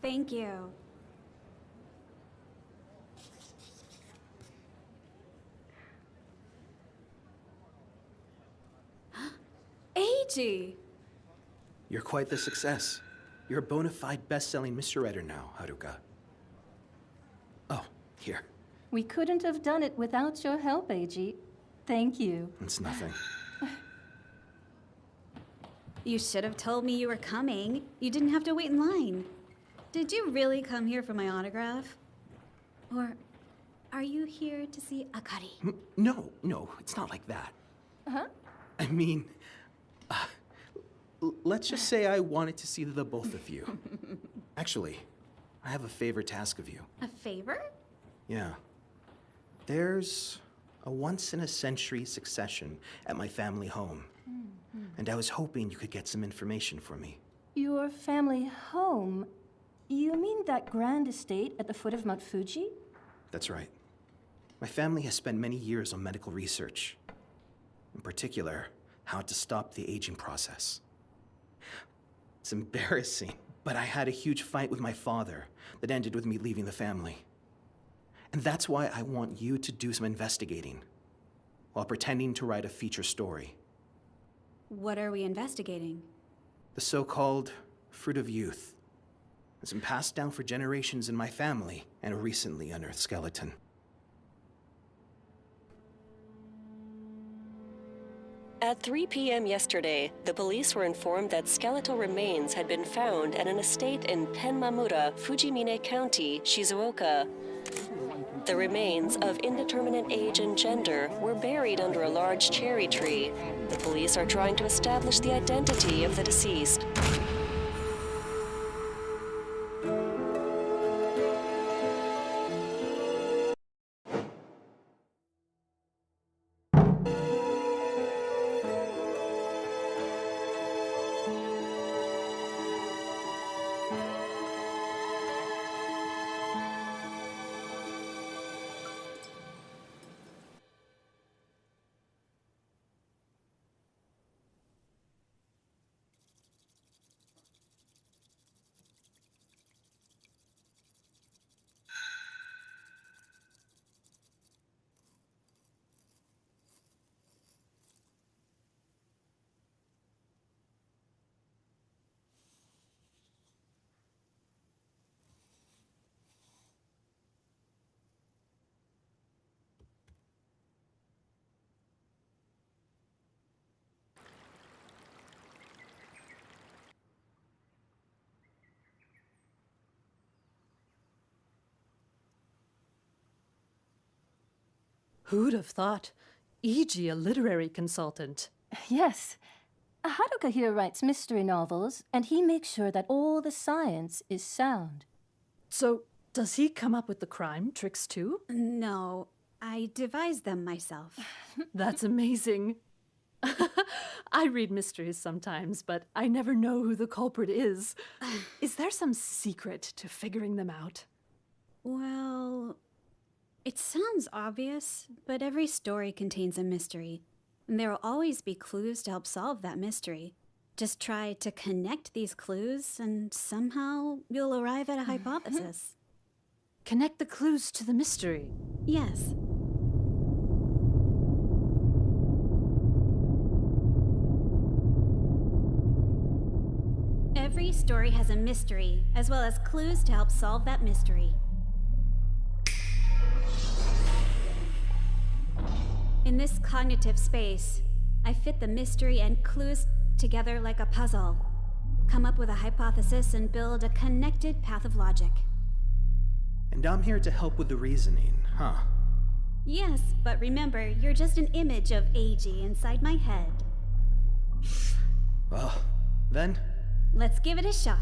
Thank you. Eiji! You're quite the success. You're a bona fide best-selling mystery writer now, Haruka. Oh, here. We couldn't have done it without your help, Eiji. Thank you. It's nothing. You should have told me you were coming. You didn't have to wait in line. Did you really come here for my autograph? Or are you here to see Akari? No, it's not like that. Huh? I mean, let's just say I wanted to see the both of you. Actually, I have a favor to ask of you. A favor? Yeah. There's a once-in-a-century succession at my family home. And I was hoping you could get some information for me. Your family home? You mean that grand estate at the foot of Mount Fuji? That's right. My family has spent many years on medical research. In particular, how to stop the aging process. It's embarrassing, but I had a huge fight with my father that ended with me leaving the family. And that's why I want you to do some investigating, while pretending to write a feature story. What are we investigating? The so-called fruit of youth. It's been passed down for generations in my family and a recently unearthed skeleton. At 3 p.m. yesterday, the police were informed that skeletal remains had been found at an estate in Penmamura, Fujimine County, Shizuoka. The remains, of indeterminate age and gender, were buried under a large cherry tree. The police are trying to establish the identity of the deceased. Who'd have thought? E.g., a literary consultant. Yes. Haruka here writes mystery novels, and he makes sure that all the science is sound. So, does he come up with the crime tricks too? No, I devised them myself. That's amazing. I read mysteries sometimes, but I never know who the culprit is. Is there some secret to figuring them out? Well, it sounds obvious, but every story contains a mystery. And there will always be clues to help solve that mystery. Just try to connect these clues, and somehow you'll arrive at a hypothesis. Connect the clues to the mystery. Yes. Every story has a mystery, as well as clues to help solve that mystery. In this cognitive space, I fit the mystery and clues together like a puzzle, come up with a hypothesis, and build a connected path of logic. And I'm here to help with the reasoning, huh? Yes, but remember, you're just an image of Eiji inside my head. Well, then... Let's give it a shot.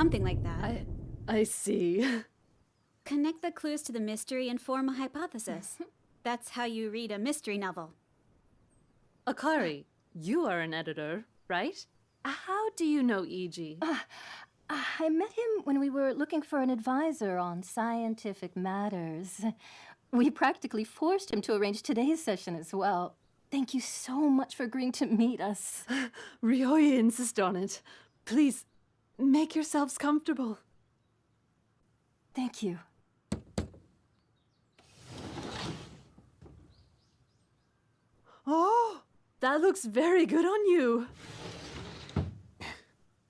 Something like that. I see. Connect the clues to the mystery and form a hypothesis. That's how you read a mystery novel. Akari, you are an editor, right? How do you know E.G.? I met him when we were looking for an advisor on scientific matters. We practically forced him to arrange today's session as well. Thank you so much for agreeing to meet us. Ryoya insist on it. Please, make yourselves comfortable. Thank you. Oh, that looks very good on you.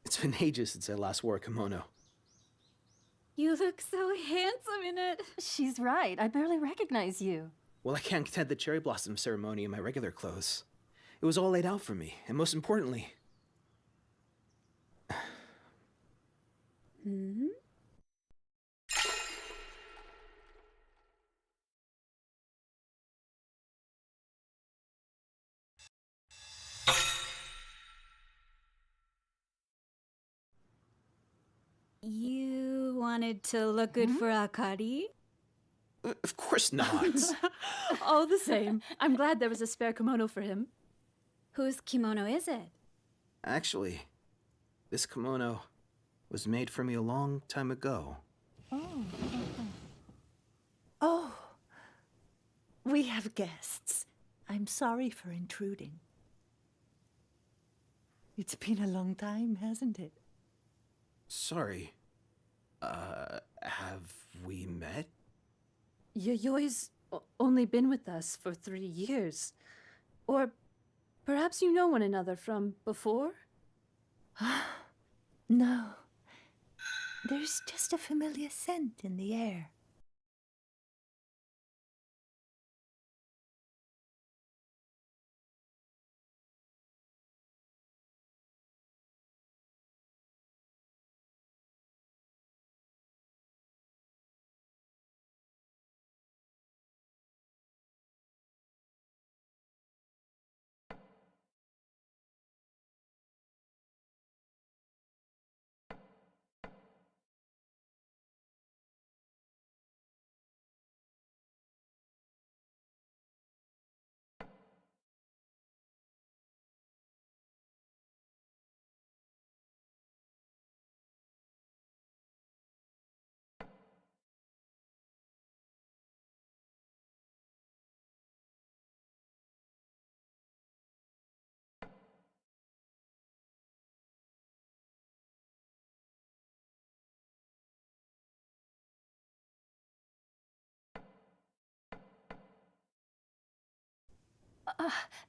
It's been ages since I last wore a kimono. You look so handsome in it. She's right. I barely recognize you. Well, I can't attend the cherry blossom ceremony in my regular clothes. It was all laid out for me, and most importantly... You wanted to look good for Akari? Of course not. All the same, I'm glad there was a spare kimono for him. Whose kimono is it? Actually, this kimono was made for me a long time ago. Oh, we have guests. I'm sorry for intruding. It's been a long time, hasn't it? Sorry. Have we met? Yoyoi's only been with us for 3 years. Or perhaps you know one another from before? No. There's just a familiar scent in the air.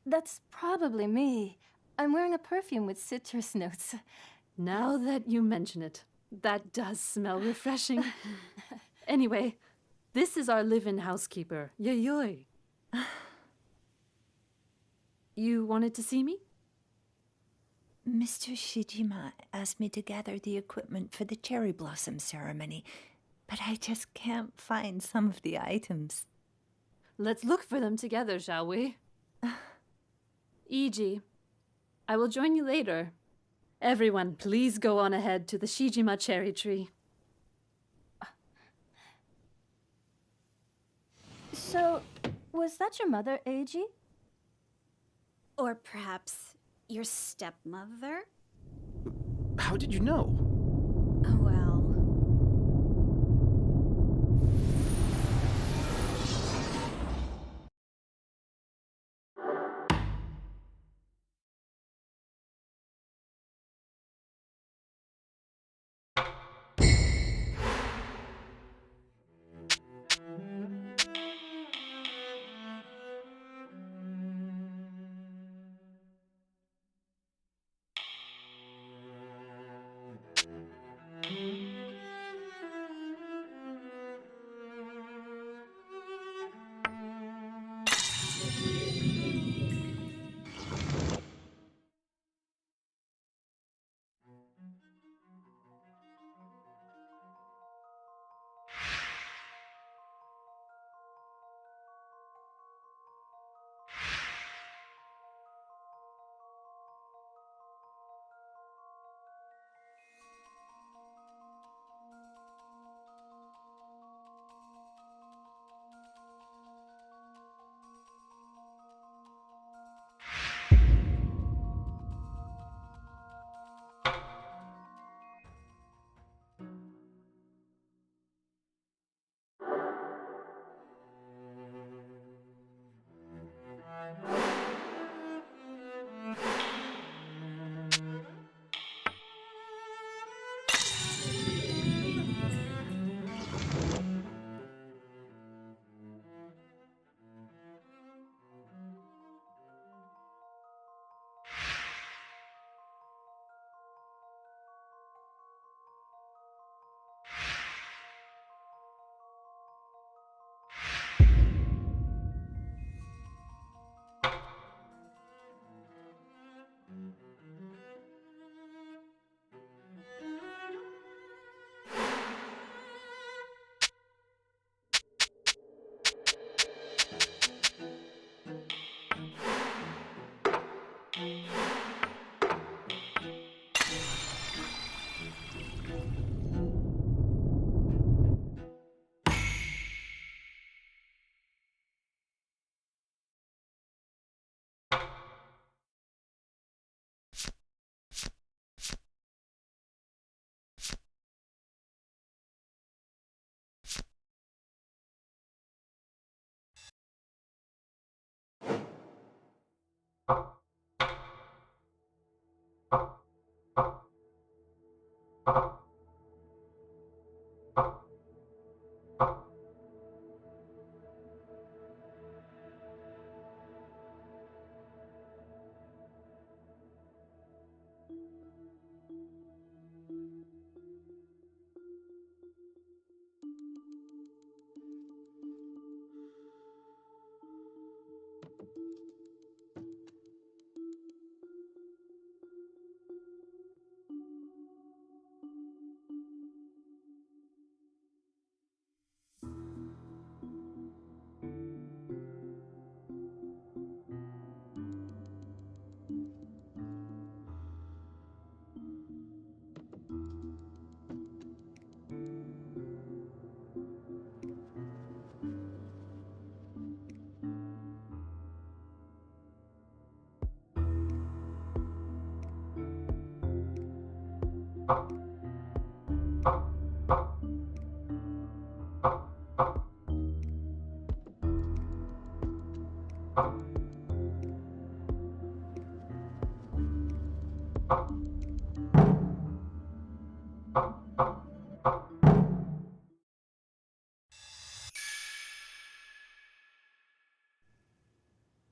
That's probably me. I'm wearing a perfume with citrus notes. Now that you mention it, that does smell refreshing. Anyway, this is our live-in housekeeper, Yayoi. You wanted to see me? Mr. Shijima asked me to gather the equipment for the cherry blossom ceremony, but I just can't find some of the items. Let's look for them together, shall we? E.g., I will join you later. Everyone, please go on ahead to the Shijima cherry tree. So, was that your mother, Eiji? Or perhaps your stepmother? How did you know? Well...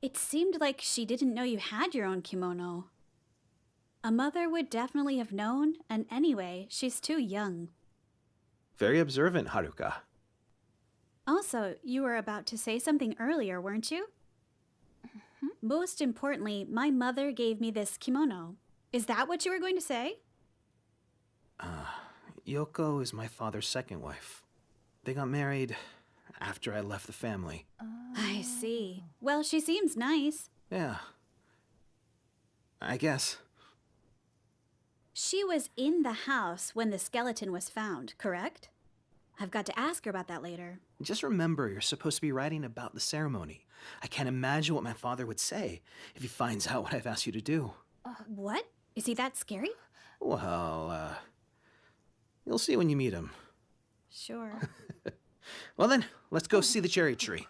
It seemed like she didn't know you had your own kimono. A mother would definitely have known, and anyway, she's too young. Very observant, Haruka. Also, you were about to say something earlier, weren't you? Most importantly, my mother gave me this kimono. Is that what you were going to say? Yoko is my father's second wife. They got married after I left the family. I see. Well, she seems nice. Yeah. I guess. She was in the house when the skeleton was found, correct? I've got to ask her about that later. Just remember, you're supposed to be writing about the ceremony. I can't imagine what my father would say if he finds out what I've asked you to do. What? Is he that scary? Well, you'll see when you meet him. Sure. Well then, let's go see the cherry tree.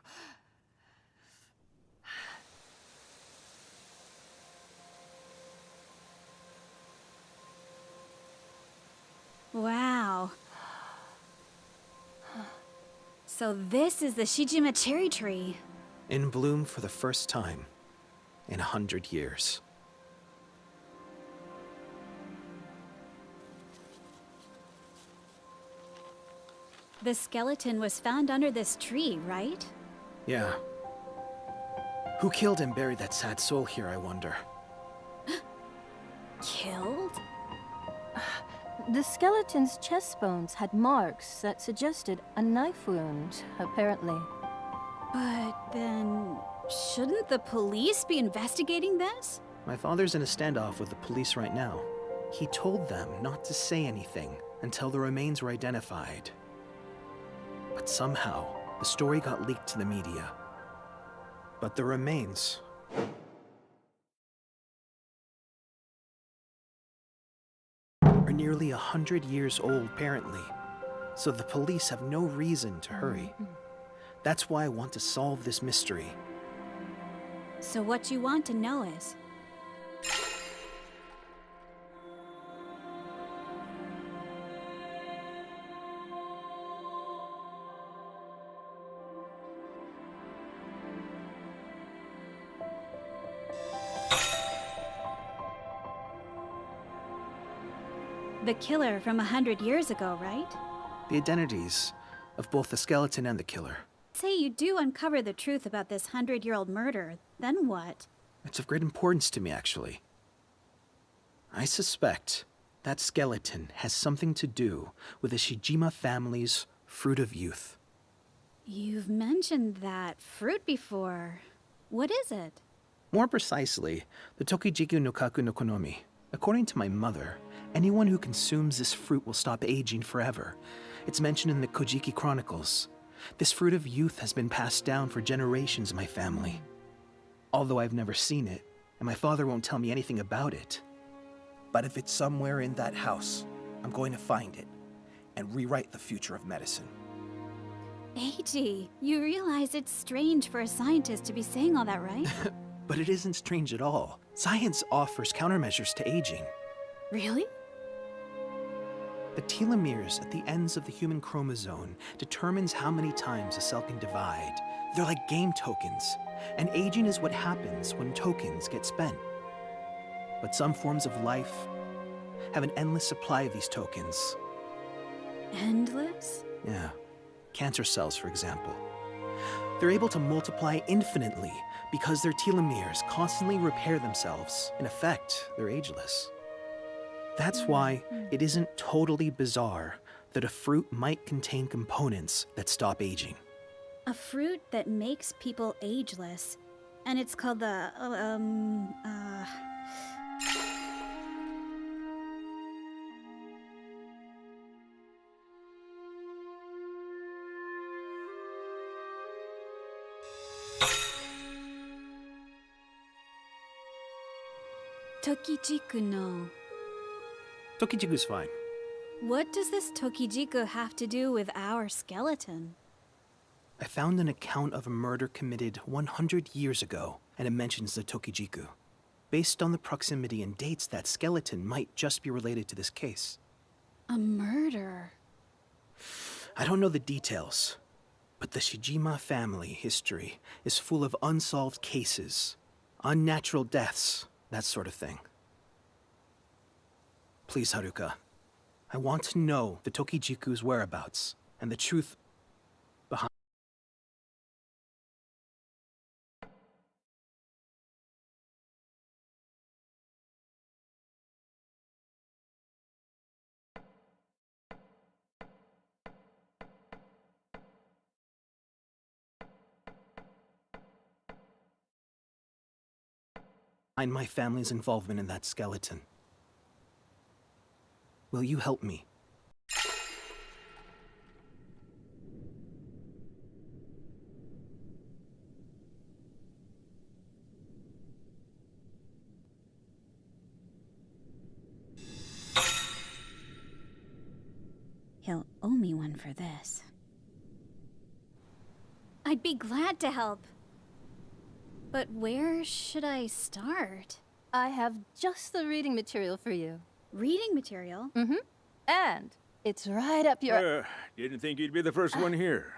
Wow. So this is the Shijima cherry tree. In bloom for the first time in 100 years. The skeleton was found under this tree, right? Yeah. Who killed and buried that sad soul here, I wonder? Killed? The skeleton's chest bones had marks that suggested a knife wound, apparently. But then, shouldn't the police be investigating this? My father's in a standoff with the police right now. He told them not to say anything until the remains were identified. But somehow, the story got leaked to the media. But the remains are nearly 100 years old, apparently. So the police have no reason to hurry. That's why I want to solve this mystery. So what you want to know is... the killer from 100 years ago, right? The identities of both the skeleton and the killer. Say you do uncover the truth about this 100-year-old murder, then what? It's of great importance to me, actually. I suspect that skeleton has something to do with the Shijima family's fruit of youth. You've mentioned that fruit before. What is it? More precisely, the Tokijiku no Kaku no Konomi. According to my mother, anyone who consumes this fruit will stop aging forever. It's mentioned in the Kojiki Chronicles. This fruit of youth has been passed down for generations in my family. Although I've never seen it, and my father won't tell me anything about it. But if it's somewhere in that house, I'm going to find it and rewrite the future of medicine. Eiji, you realize it's strange for a scientist to be saying all that, right? But it isn't strange at all. Science offers countermeasures to aging. Really? The telomeres at the ends of the human chromosome determines how many times a cell can divide. They're like game tokens, and aging is what happens when tokens get spent. But some forms of life have an endless supply of these tokens. Endless? Yeah. Cancer cells, for example. They're able to multiply infinitely because their telomeres constantly repair themselves. In effect, they're ageless. That's why it isn't totally bizarre that a fruit might contain components that stop aging. A fruit that makes people ageless. And it's called the, Tokijiku no. Tokijiku's fine. What does this Tokijiku have to do with our skeleton? I found an account of a murder committed 100 years ago, and it mentions the Tokijiku. Based on the proximity and dates, that skeleton might just be related to this case. A murder? I don't know the details, but the Shijima family history is full of unsolved cases, unnatural deaths, that sort of thing. Please, Haruka, I want to know the Tokijiku's whereabouts and the truth behind. My family's involvement in that skeleton. Will you help me? He'll owe me one for this. I'd be glad to help. But where should I start? I have just the reading material for you. Reading material? And it's right up your... Didn't think you'd be the first one here.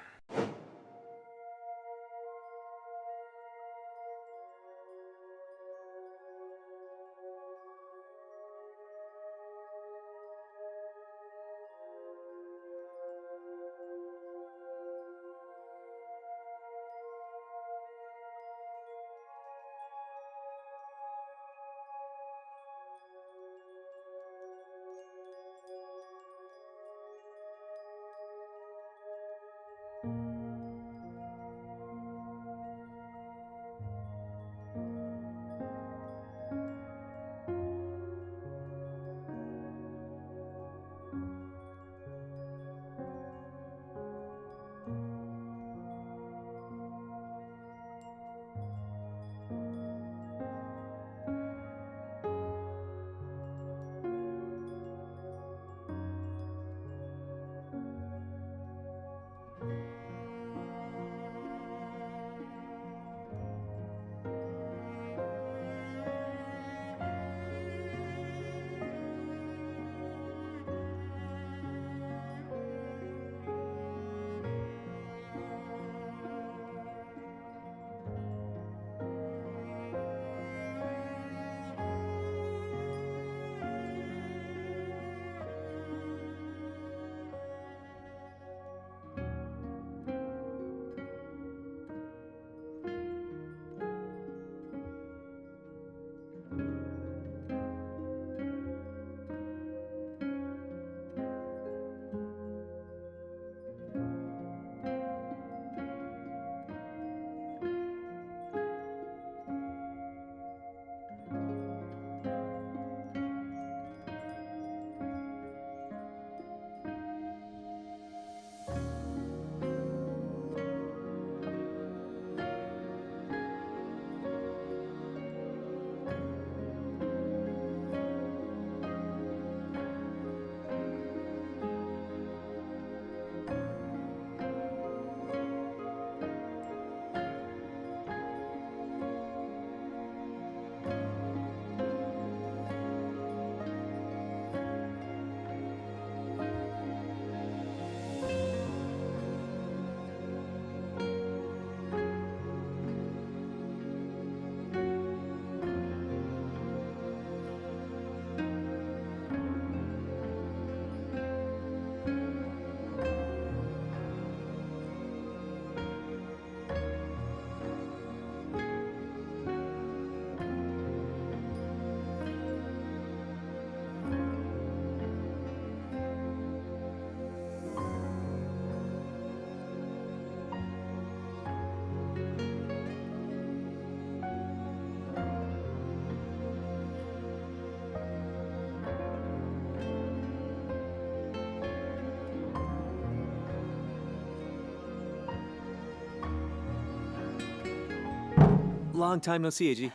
Long time no see, Eiji.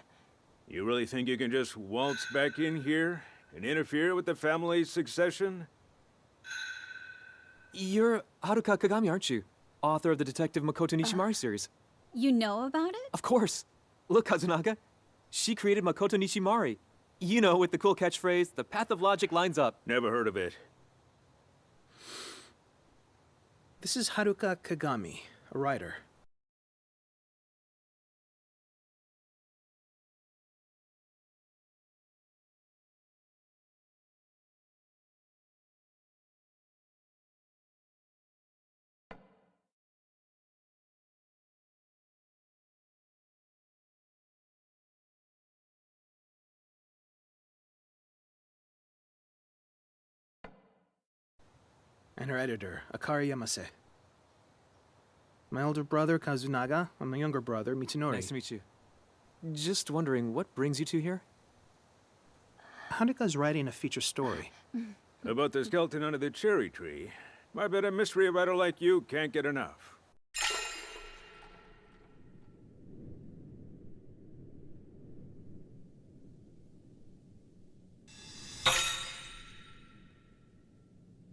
You really think you can just waltz back in here and interfere with the family's succession? You're Haruka Kagami, aren't you? Author of the Detective Makoto Nishimari series. You know about it? Of course. Look, Kazunaga. She created Makoto Nishimari. You know, with the cool catchphrase, the path of logic lines up. Never heard of it. This is Haruka Kagami, a writer. And her editor, Akari Yamase. My older brother, Kazunaga, and my younger brother, Mitsunori. Nice to meet you. Just wondering, what brings you two here? Haruka's writing a feature story. About the skeleton under the cherry tree. I bet a mystery writer like you can't get enough.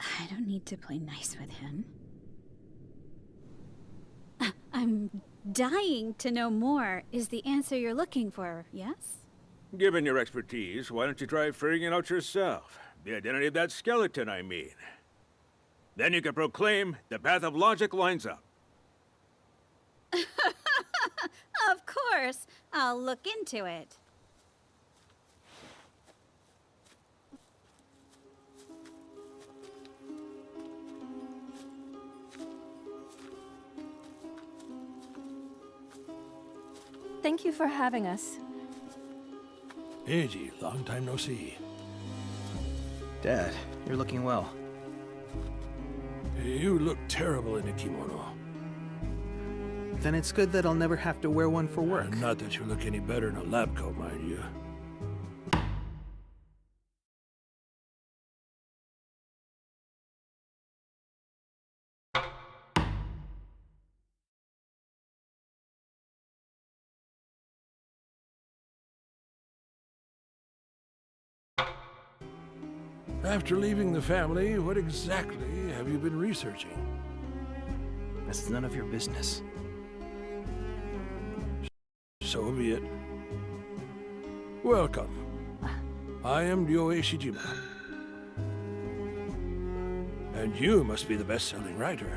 I don't need to play nice with him. I'm dying to know more is the answer you're looking for, yes? Given your expertise, why don't you try figuring it out yourself? The identity of that skeleton, I mean. Then you can proclaim the path of logic lines up. Of course. I'll look into it. Thank you for having us. Eiji, long time no see. Dad, you're looking well. You look terrible in a kimono. Then it's good that I'll never have to wear one for work. Not that you look any better in a lab coat, mind you. After leaving the family, what exactly have you been researching? That's none of your business. So be it. Welcome. I am Ryoe Shijima. And you must be the best-selling writer.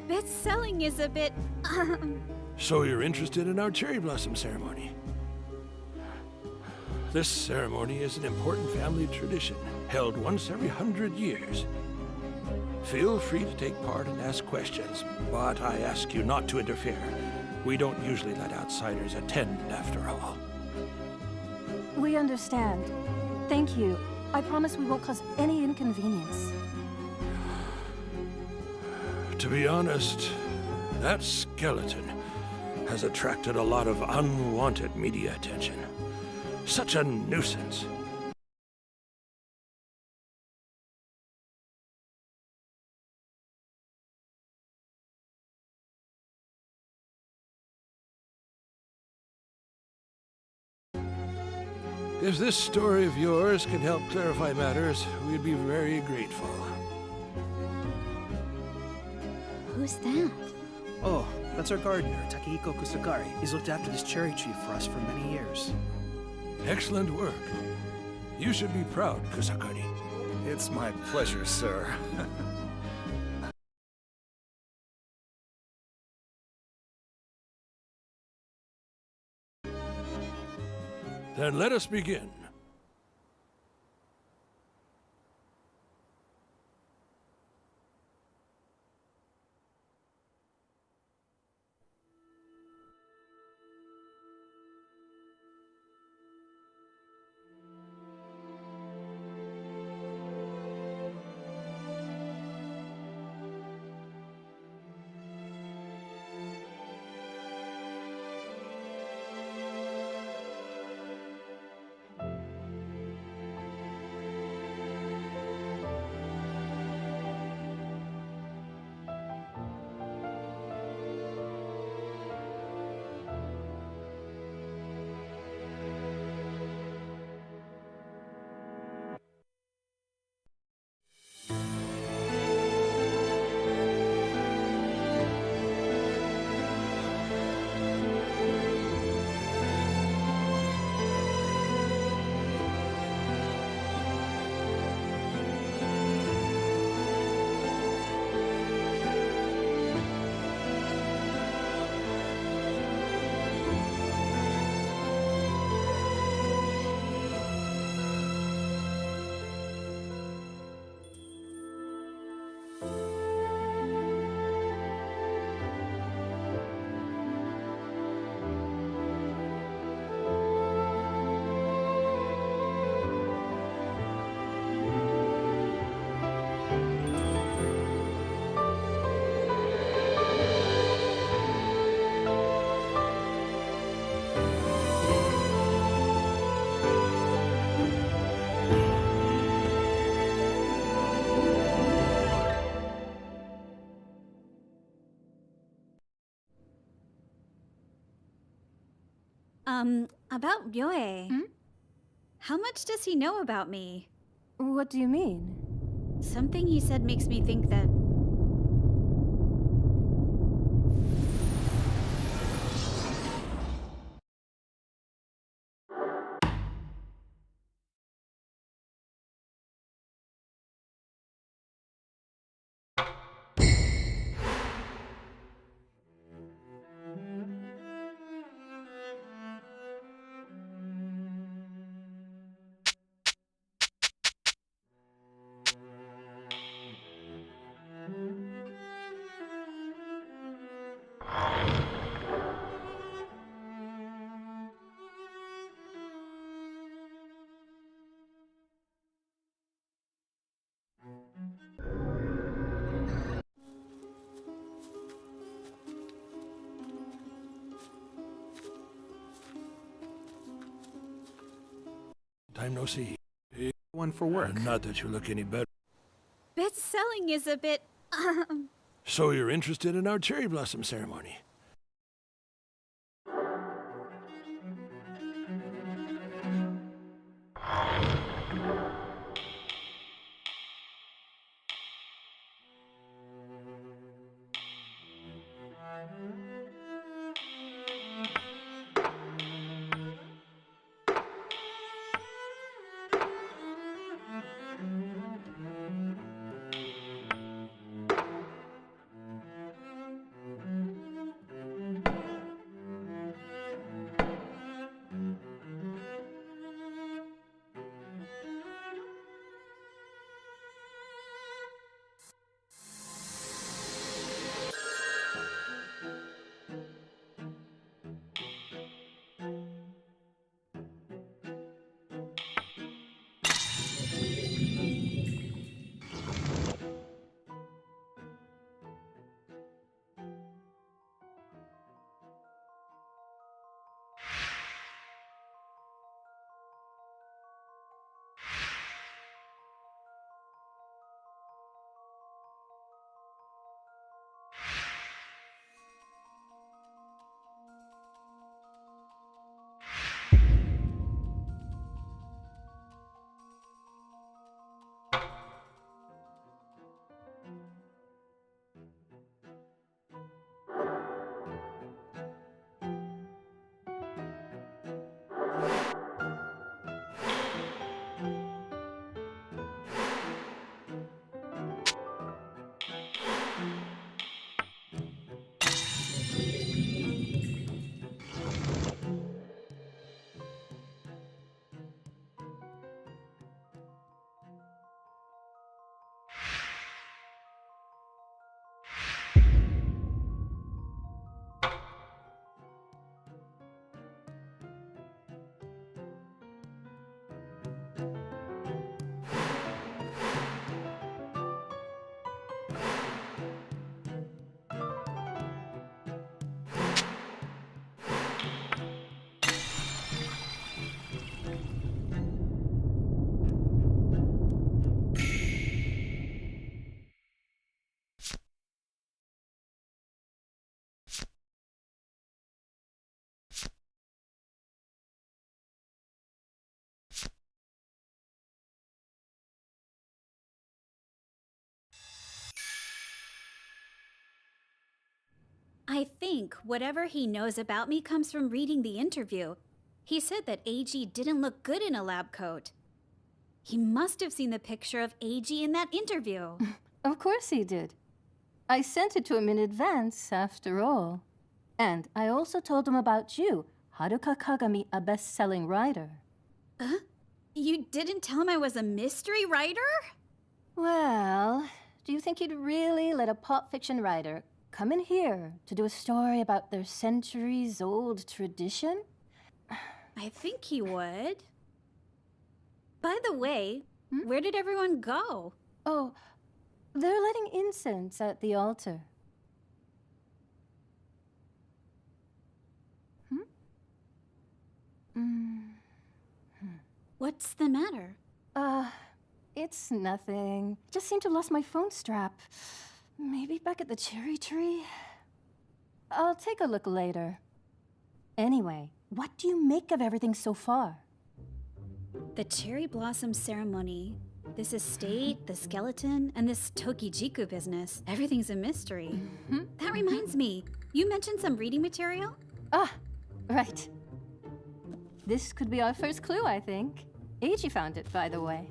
Best-selling is a bit, So you're interested in our cherry blossom ceremony? This ceremony is an important family tradition, held once every 100 years. Feel free to take part and ask questions, but I ask you not to interfere. We don't usually let outsiders attend, after all. We understand. Thank you. I promise we won't cause any inconvenience. To be honest, that skeleton has attracted a lot of unwanted media attention. Such a nuisance. If this story of yours can help clarify matters, we'd be very grateful. who's that? Oh, that's our gardener, Takehiko Kusakari. He's looked after this cherry tree for us for many years. Excellent work. You should be proud, Kusakari. It's my pleasure, sir. Then let us begin. About Ryoe. How much does he know about me? What do you mean? Something he said makes me think that... Time no see. One for work. Not that you look any better. Best-selling is a bit... So you're interested in our cherry blossom ceremony? I think whatever he knows about me comes from reading the interview. He said that AG didn't look good in a lab coat. He must have seen the picture of AG in that interview. Of course he did. I sent it to him in advance, after all. And I also told him about you, Haruka Kagami, a best-selling writer. You didn't tell him I was a mystery writer? Well, do you think he'd really let a pop fiction writer come in here to do a story about their centuries-old tradition? I think he would. By the way, where did everyone go? Oh, they're lighting incense at the altar. What's the matter? It's nothing. Just seem to have lost my phone strap. Maybe back at the cherry tree? I'll take a look later. Anyway, What do you make of everything so far? The cherry blossom ceremony, this estate, the skeleton, and this Tokijiku business. Everything's a mystery. That reminds me, you mentioned some reading material? Ah, right. This could be our first clue, I think. Eiji found it, by the way.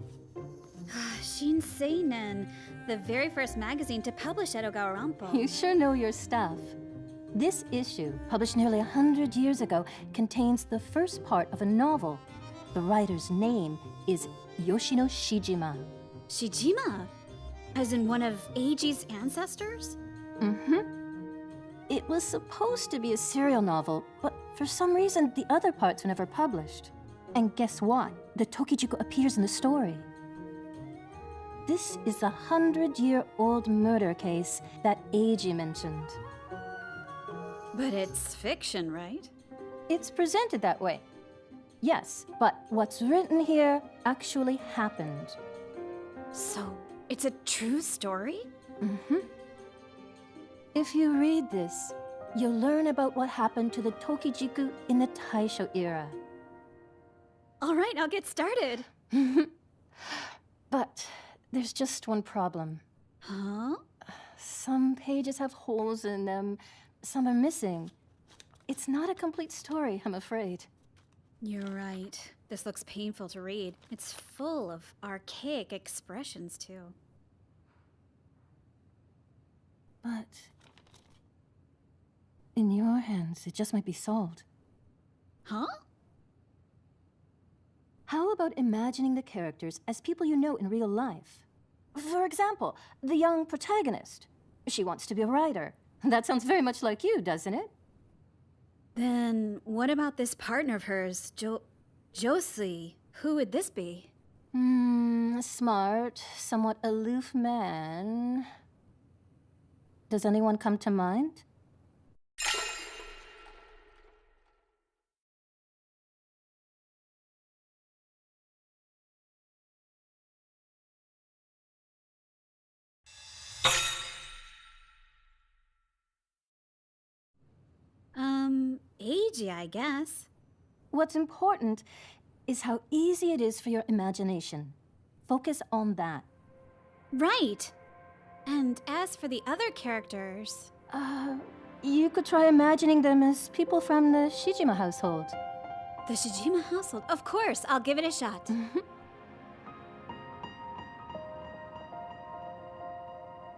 Shinseinen, the very first magazine to publish Edogawa Rampo. You sure know your stuff. This issue, published nearly 100 years ago, contains the first part of a novel. The writer's name is Yoshino Shijima. Shijima? As in one of Eiji's ancestors? It was supposed to be a serial novel, but for some reason, the other parts were never published. And guess what? The Tokijiku appears in the story. This is the 100-year-old murder case that Eiji mentioned. But it's fiction, right? It's presented that way. Yes, but what's written here actually happened. So, it's a true story? If you read this, you'll learn about what happened to the Tokijiku in the Taisho era. All right, I'll get started. But there's just one problem. Huh? Some pages have holes in them, some are missing. It's not a complete story, I'm afraid. You're right. This looks painful to read. It's full of archaic expressions, too. But in your hands, it just might be solved. Huh? How about imagining the characters as people you know in real life? For example, the young protagonist. She wants to be a writer. That sounds very much like you, doesn't it? Then what about this partner of hers, Josie? Who would this be? A smart, somewhat aloof man. Does anyone come to mind? Eiji, I guess. What's important is how easy it is for your imagination. Focus on that. Right. And as for the other characters... You could try imagining them as people from the Shijima household. The Shijima household? Of course, I'll give it a shot.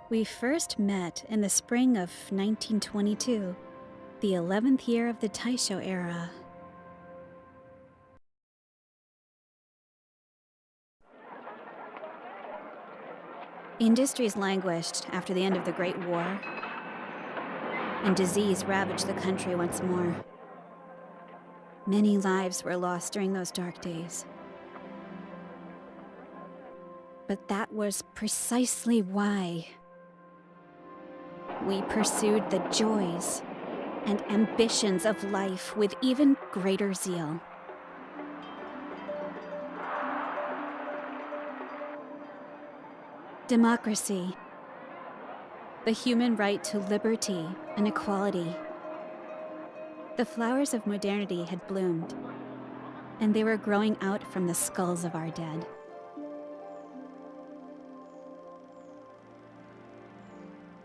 We first met in the spring of 1922, the 11th year of the Taisho era. Industries languished after the end of the Great War, and disease ravaged the country once more. Many lives were lost during those dark days. But that was precisely why we pursued the joys and ambitions of life with even greater zeal. Democracy, the human right to liberty and equality. The flowers of modernity had bloomed, and they were growing out from the skulls of our dead.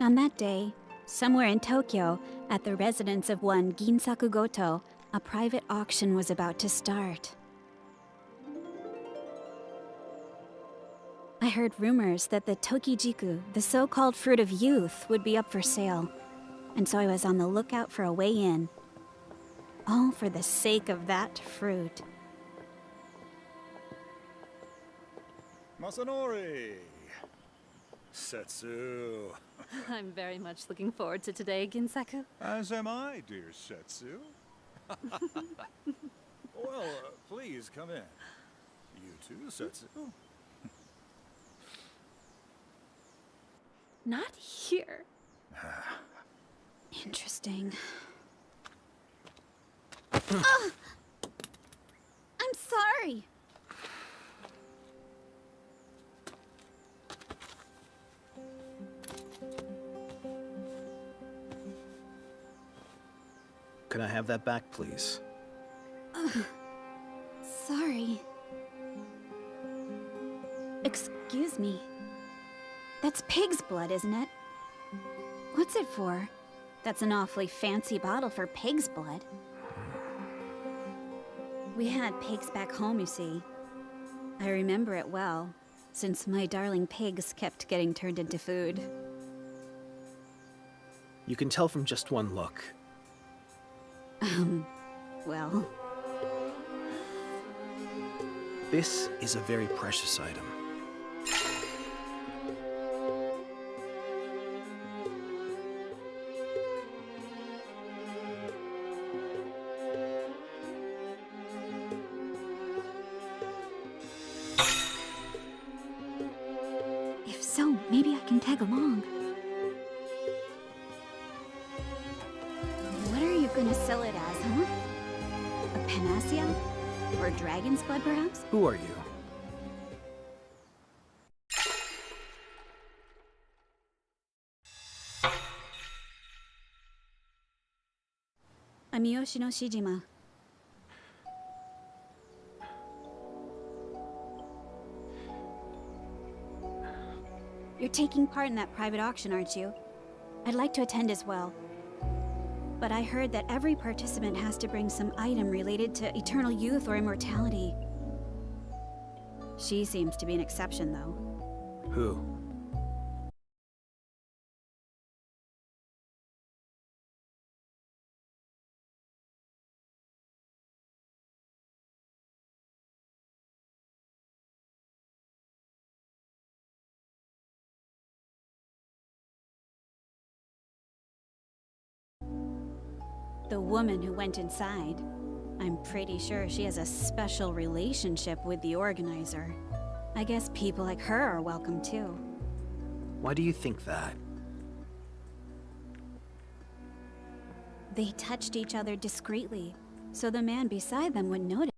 On that day, somewhere in Tokyo, at the residence of one Ginsaku Goto, a private auction was about to start. I heard rumors that the Tokijiku, the so-called fruit of youth, would be up for sale, and so I was on the lookout for a way in. All for the sake of that fruit. Masanori! Setsu. I'm very much looking forward to today, Ginsaku. As am I, dear Setsu. Well, please come in. You too, Setsu. Not here. Interesting. I'm sorry. Can I have that back, please? Sorry. Excuse me. That's pig's blood, isn't it? What's it for? That's an awfully fancy bottle for pig's blood. We had pigs back home, you see. I remember it well, since my darling pigs kept getting turned into food. You can tell from just one look. Well... This is a very precious item. If so, maybe I can tag along. What are you gonna sell it as, huh? A panacea? Or dragon's blood, perhaps? Who are you? I'm Yoshino Shijima. You're taking part in that private auction, aren't you? I'd like to attend as well. But I heard that every participant has to bring some item related to eternal youth or immortality. She seems to be an exception, though. Who? The woman who went inside. I'm pretty sure she has a special relationship with the organizer. I guess people like her are welcome too. Why do you think that? They touched each other discreetly, so the man beside them wouldn't notice.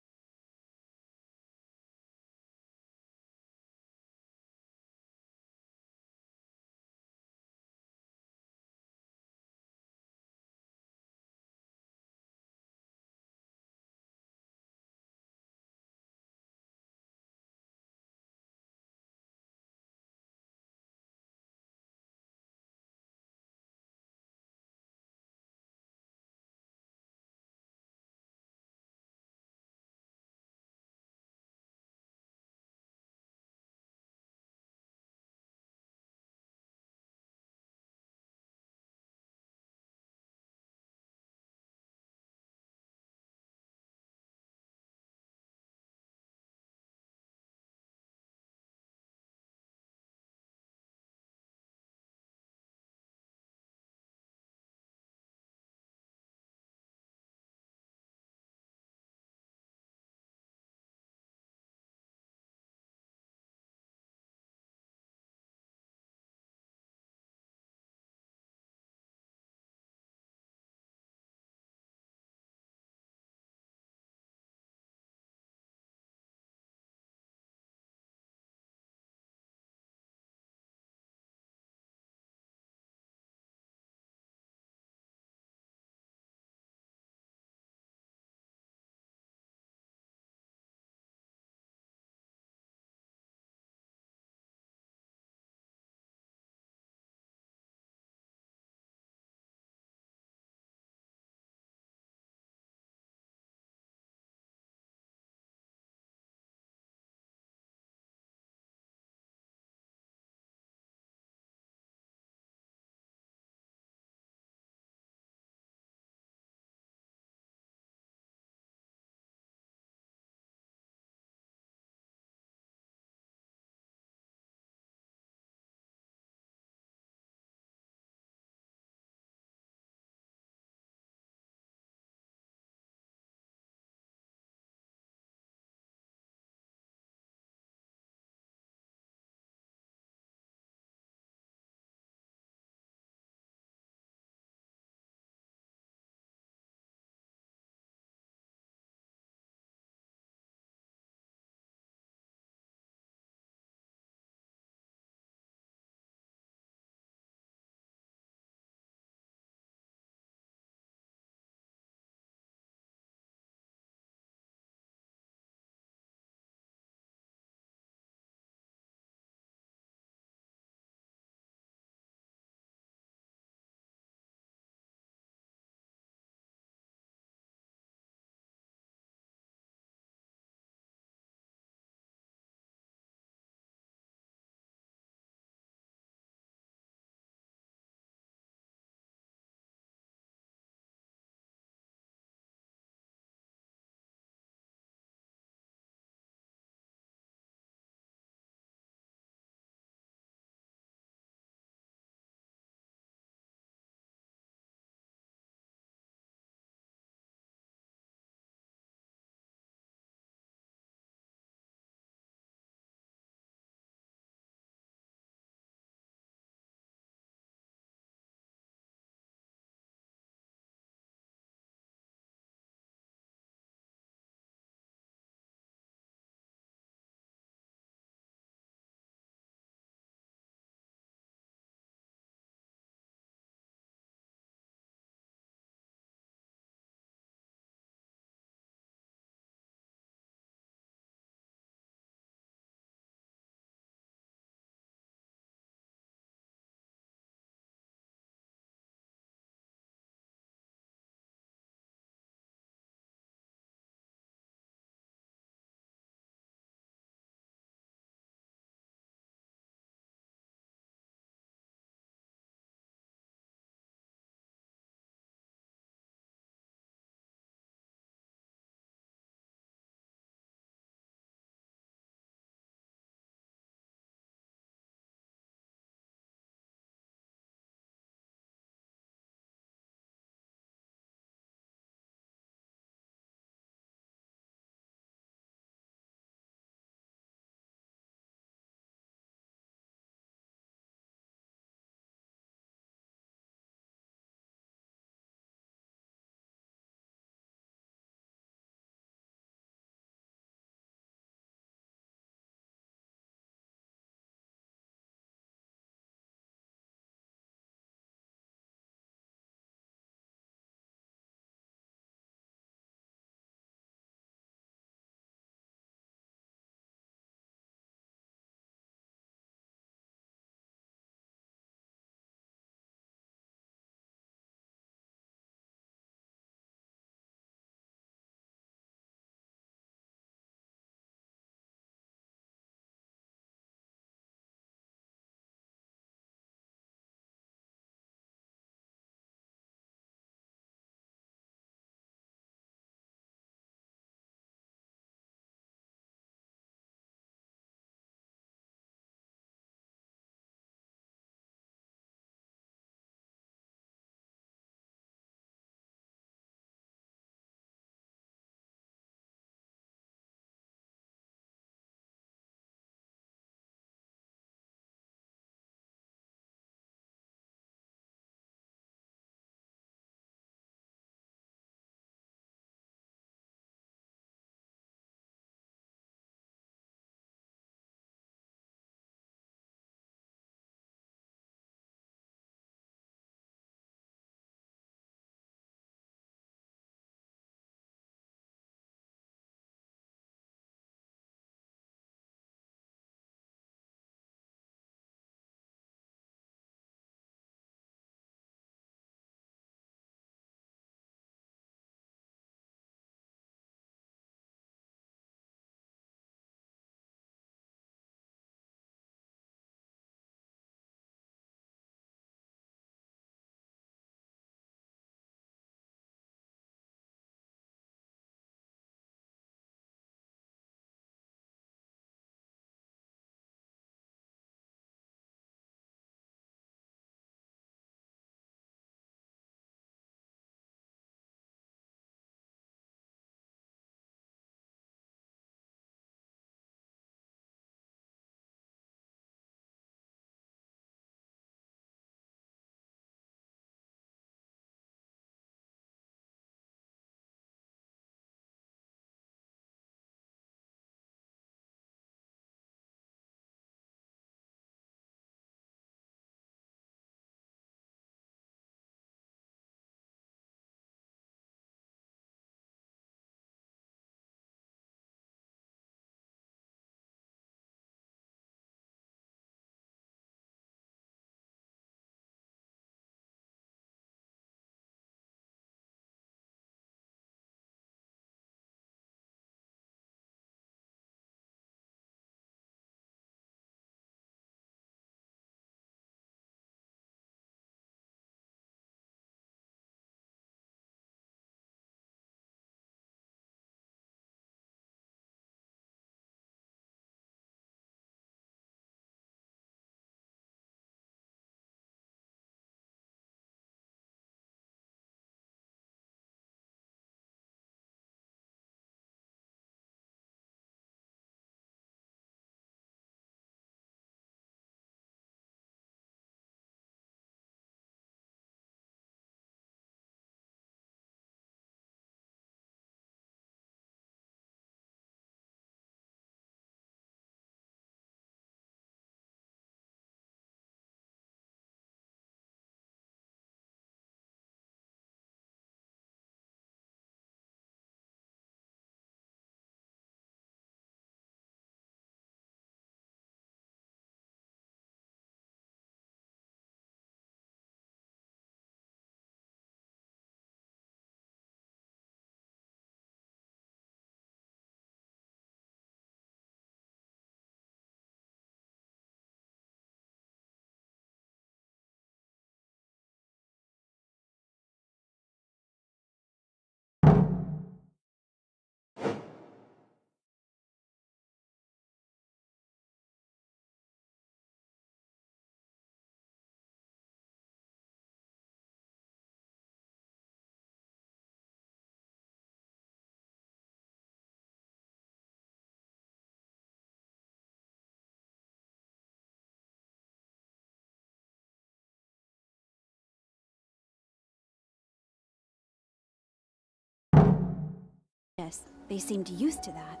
Yes, they seemed used to that.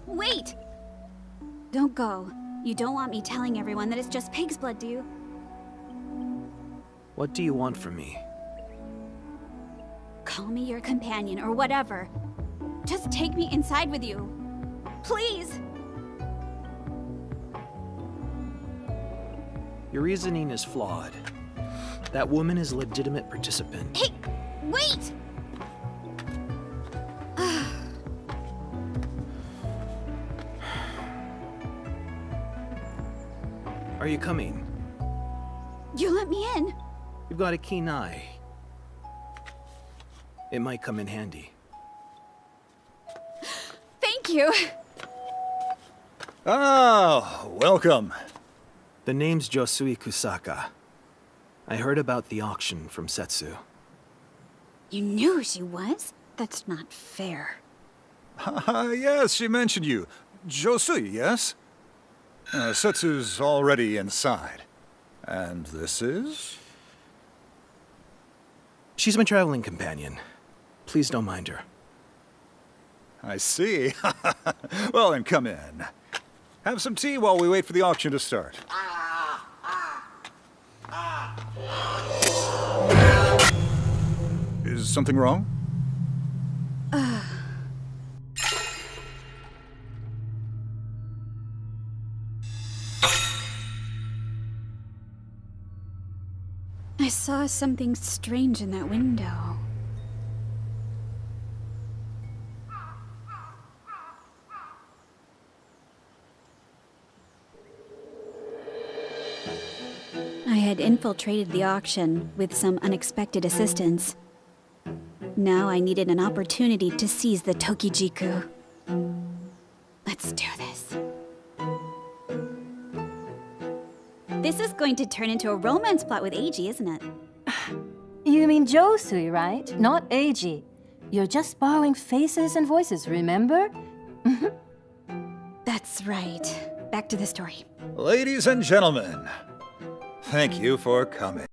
Wait! Don't go. You don't want me telling everyone that it's just pig's blood, do you? What do you want from me? Call me your companion or whatever. Just take me inside with you. Please! Your reasoning is flawed. That woman is a legitimate participant. Hey! Wait! Are you coming? You let me in. You've got a keen eye. It might come in handy. Thank you. Ah, welcome. The name's Josui Kusaka. I heard about the auction from Setsu. You knew she was? That's not fair. Yes, she mentioned you. Josui, yes? Setsu's already inside. And this is? She's my traveling companion. Please don't mind her. I see. Well, then come in. Have some tea while we wait for the auction to start. Is something wrong? I saw something strange in that window. I had infiltrated the auction with some unexpected assistance. Now I needed an opportunity to seize the Tokijiku. Let's do this. This is going to turn into a romance plot with Eiji, isn't it? You mean Josui, right? Not Eiji. You're just borrowing faces and voices, remember? That's right. Back to the story. Ladies and gentlemen, thank you for coming.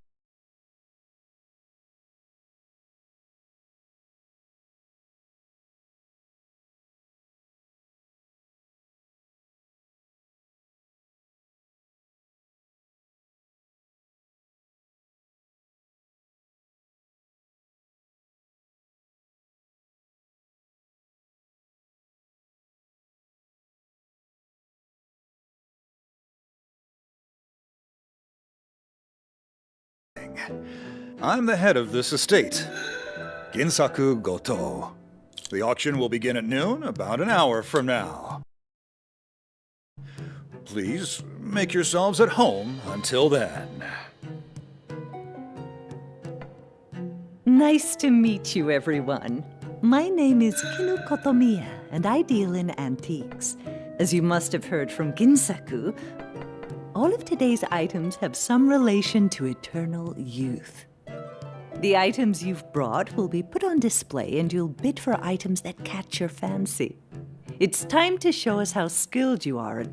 I'm the head of this estate, Ginsaku Goto. The auction will begin at noon, about an hour from now. Please make yourselves at home until then. Nice to meet you, everyone. My name is Kinu Kotomiya, and I deal in antiques. As you must have heard from Ginsaku, all of today's items have some relation to eternal youth. The items you've brought will be put on display, and you'll bid for items that catch your fancy. It's time to show us how skilled you are at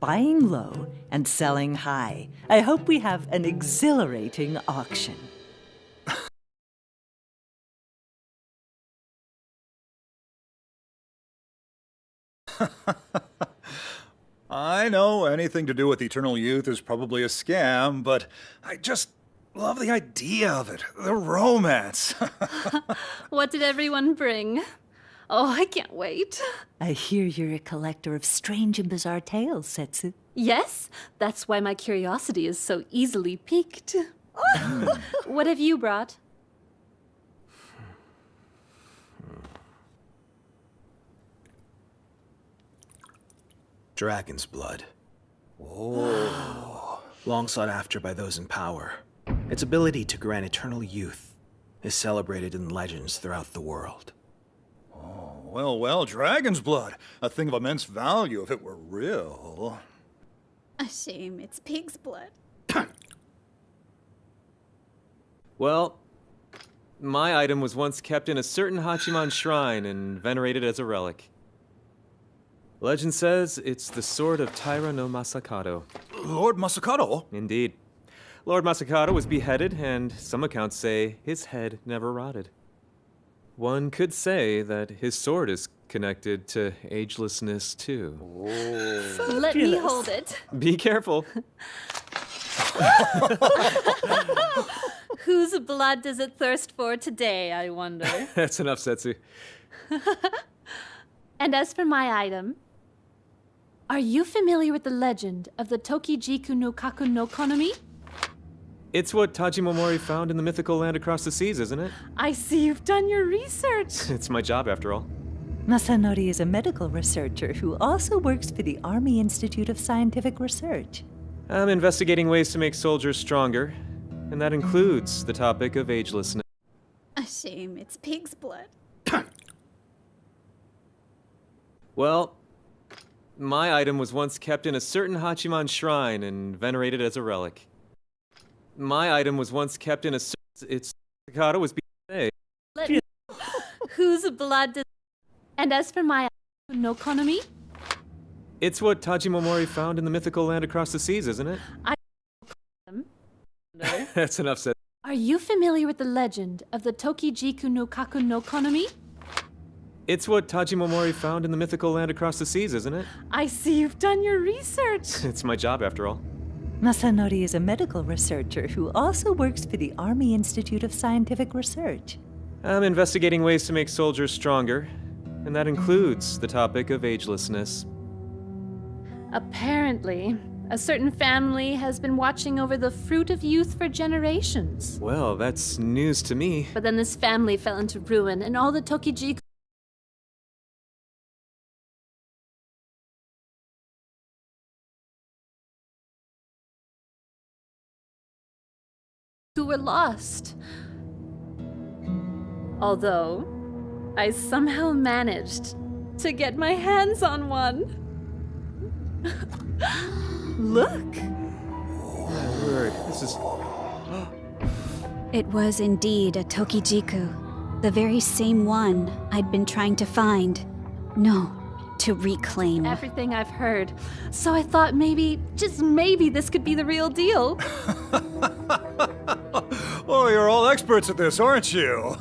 buying low and selling high. I hope we have an exhilarating auction. I know anything to do with eternal youth is probably a scam, but I just love the idea of it. The romance. What did everyone bring? Oh, I can't wait. I hear you're a collector of strange and bizarre tales, Setsu. Yes, that's why my curiosity is so easily piqued. What have you brought? Dragon's blood. Oh. Long sought after by those in power. Its ability to grant eternal youth is celebrated in legends throughout the world. Oh, well, dragon's blood. A thing of immense value if it were real. A shame it's pig's blood. Well, my item was once kept in a certain Hachiman shrine and venerated as a relic. Legend says it's the sword of Taira no Masakado. Lord Masakado? Indeed. Lord Masakata was beheaded, and some accounts say his head never rotted. One could say that his sword is connected to agelessness, too. Let me hold it. Be careful. Whose blood does it thirst for today, I wonder? That's enough, Setsu. And as for my item, are you familiar with the legend of the Tokijiku no Kaku no Konomi? It's what Tajimomori found in the mythical land across the seas, isn't it? I see you've done your research. It's my job, after all. Masanori is a medical researcher who also works for the Army Institute of Scientific Research. I'm investigating ways to make soldiers stronger, and that includes the topic of agelessness. A shame it's pig's blood. Well, my item was once kept in a certain Hachiman shrine and venerated as a relic. My item was once kept in a its Sakata was beheaded. Let me whose blood does... And as for my no Konomi? It's what Tajimomori found in the mythical land across the seas, isn't it? That's enough said. Are you familiar with the legend of the Tokijiku no Kaku no Konomi? It's what Tajimomori found in the mythical land across the seas, isn't it? I see you've done your research. It's my job, after all. Masanori is a medical researcher who also works for the Army Institute of Scientific Research. I'm investigating ways to make soldiers stronger, and that includes the topic of agelessness. Apparently, a certain family has been watching over the fruit of youth for generations. Well, that's news to me. But then this family fell into ruin, and all the Tokijiku who were lost. Although, I somehow managed to get my hands on one. Look! My word, this is... It was indeed a Tokijiku, the very same one I'd been trying to find. No, to reclaim. Everything I've heard. So I thought maybe, just maybe, this could be the real deal. Oh, you're all experts at this, aren't you?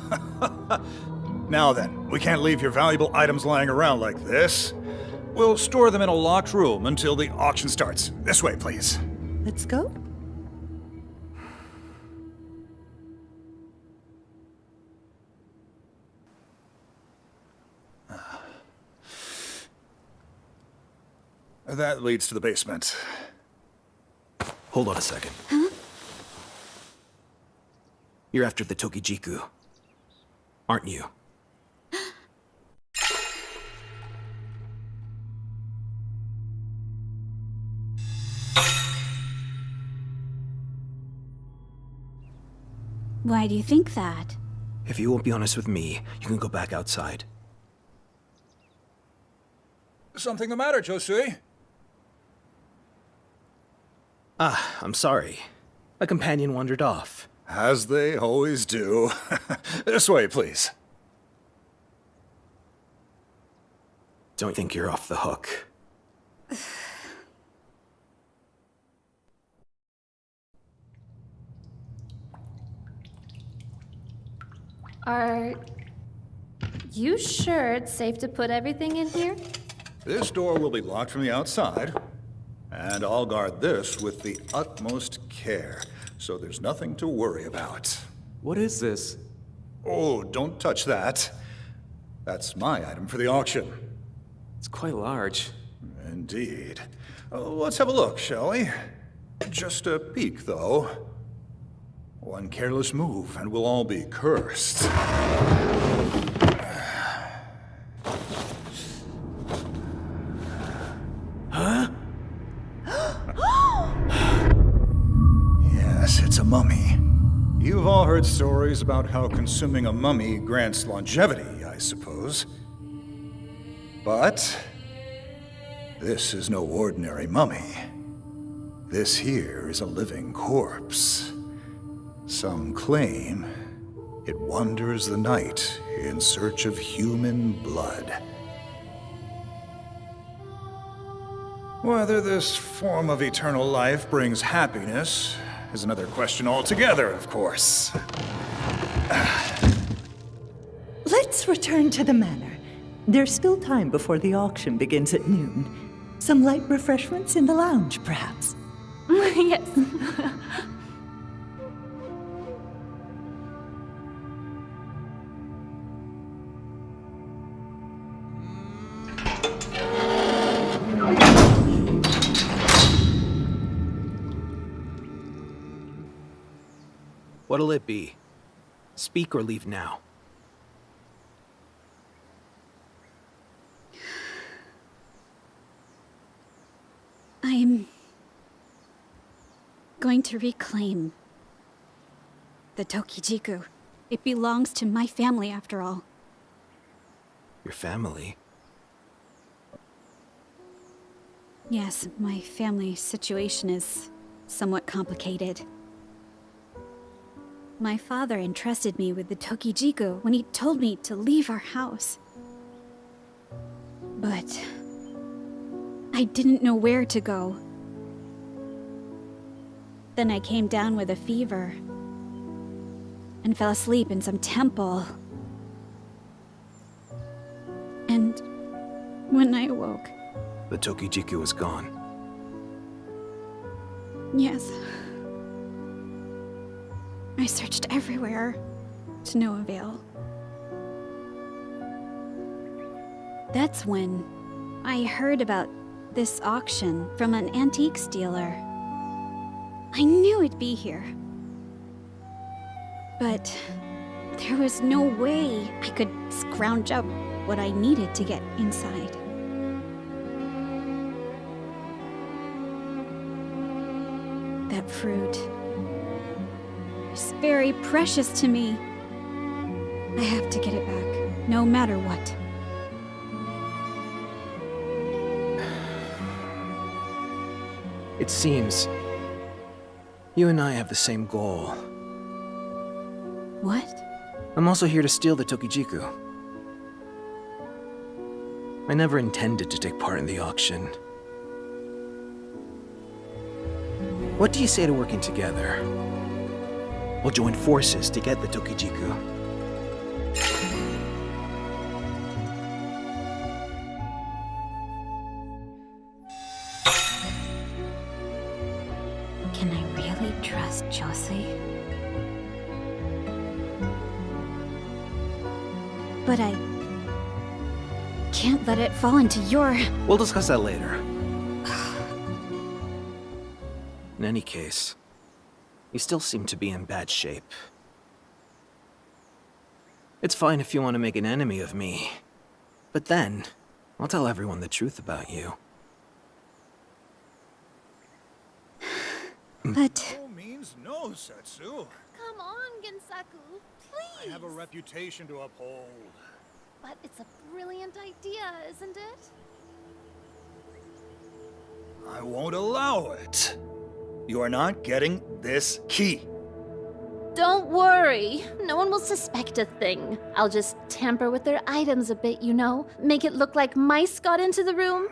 Now then, we can't leave your valuable items lying around like this. We'll store them in a locked room until the auction starts. This way, please. Let's go. That leads to the basement. Hold on a second. Huh? You're after the Tokijiku, aren't you? Why do you think that? If you won't be honest with me, you can go back outside. Something the matter, Josui? I'm sorry. My companion wandered off. As they always do. This way, please. Don't think you're off the hook. Are you sure it's safe to put everything in here? This door will be locked from the outside, and I'll guard this with the utmost care, so there's nothing to worry about. What is this? Oh, don't touch that. That's my item for the auction. It's quite large. Indeed. Let's have a look, shall we? Just a peek, though. One careless move, and we'll all be cursed. Huh? Yes, it's a mummy. You've all heard stories about how consuming a mummy grants longevity, I suppose. But this is no ordinary mummy. This here is a living corpse. Some claim it wanders the night in search of human blood. Whether this form of eternal life brings happiness is another question altogether, of course. Let's return to the manor. There's still time before the auction begins at noon. Some light refreshments in the lounge, perhaps. Yes. What'll it be? Speak or leave now. I'm going to reclaim the Tokijiku. It belongs to my family, after all. Your family? Yes, my family situation is somewhat complicated. My father entrusted me with the Tokijiku when he told me to leave our house. But I didn't know where to go. Then I came down with a fever and fell asleep in some temple. And when I awoke... The Tokijiku was gone. Yes. I searched everywhere, to no avail. That's when I heard about this auction from an antiques dealer. I knew it'd be here. But there was no way I could scrounge up what I needed to get inside. That fruit is very precious to me. I have to get it back, no matter what. It seems you and I have the same goal. What? I'm also here to steal the Tokijiku. I never intended to take part in the auction. What do you say to working together? We'll join forces to get the Tokijiku. Can I really trust Josie? But I can't let it fall into your... We'll discuss that later. In any case, you still seem to be in bad shape. It's fine if you want to make an enemy of me, but then I'll tell everyone the truth about you. But... No means no, Setsu. Come on, Ginsaku, please. I have a reputation to uphold. But it's a brilliant idea, isn't it? I won't allow it. You are not getting this key. Don't worry. No one will suspect a thing. I'll just tamper with their items a bit, you know? Make it look like mice got into the room.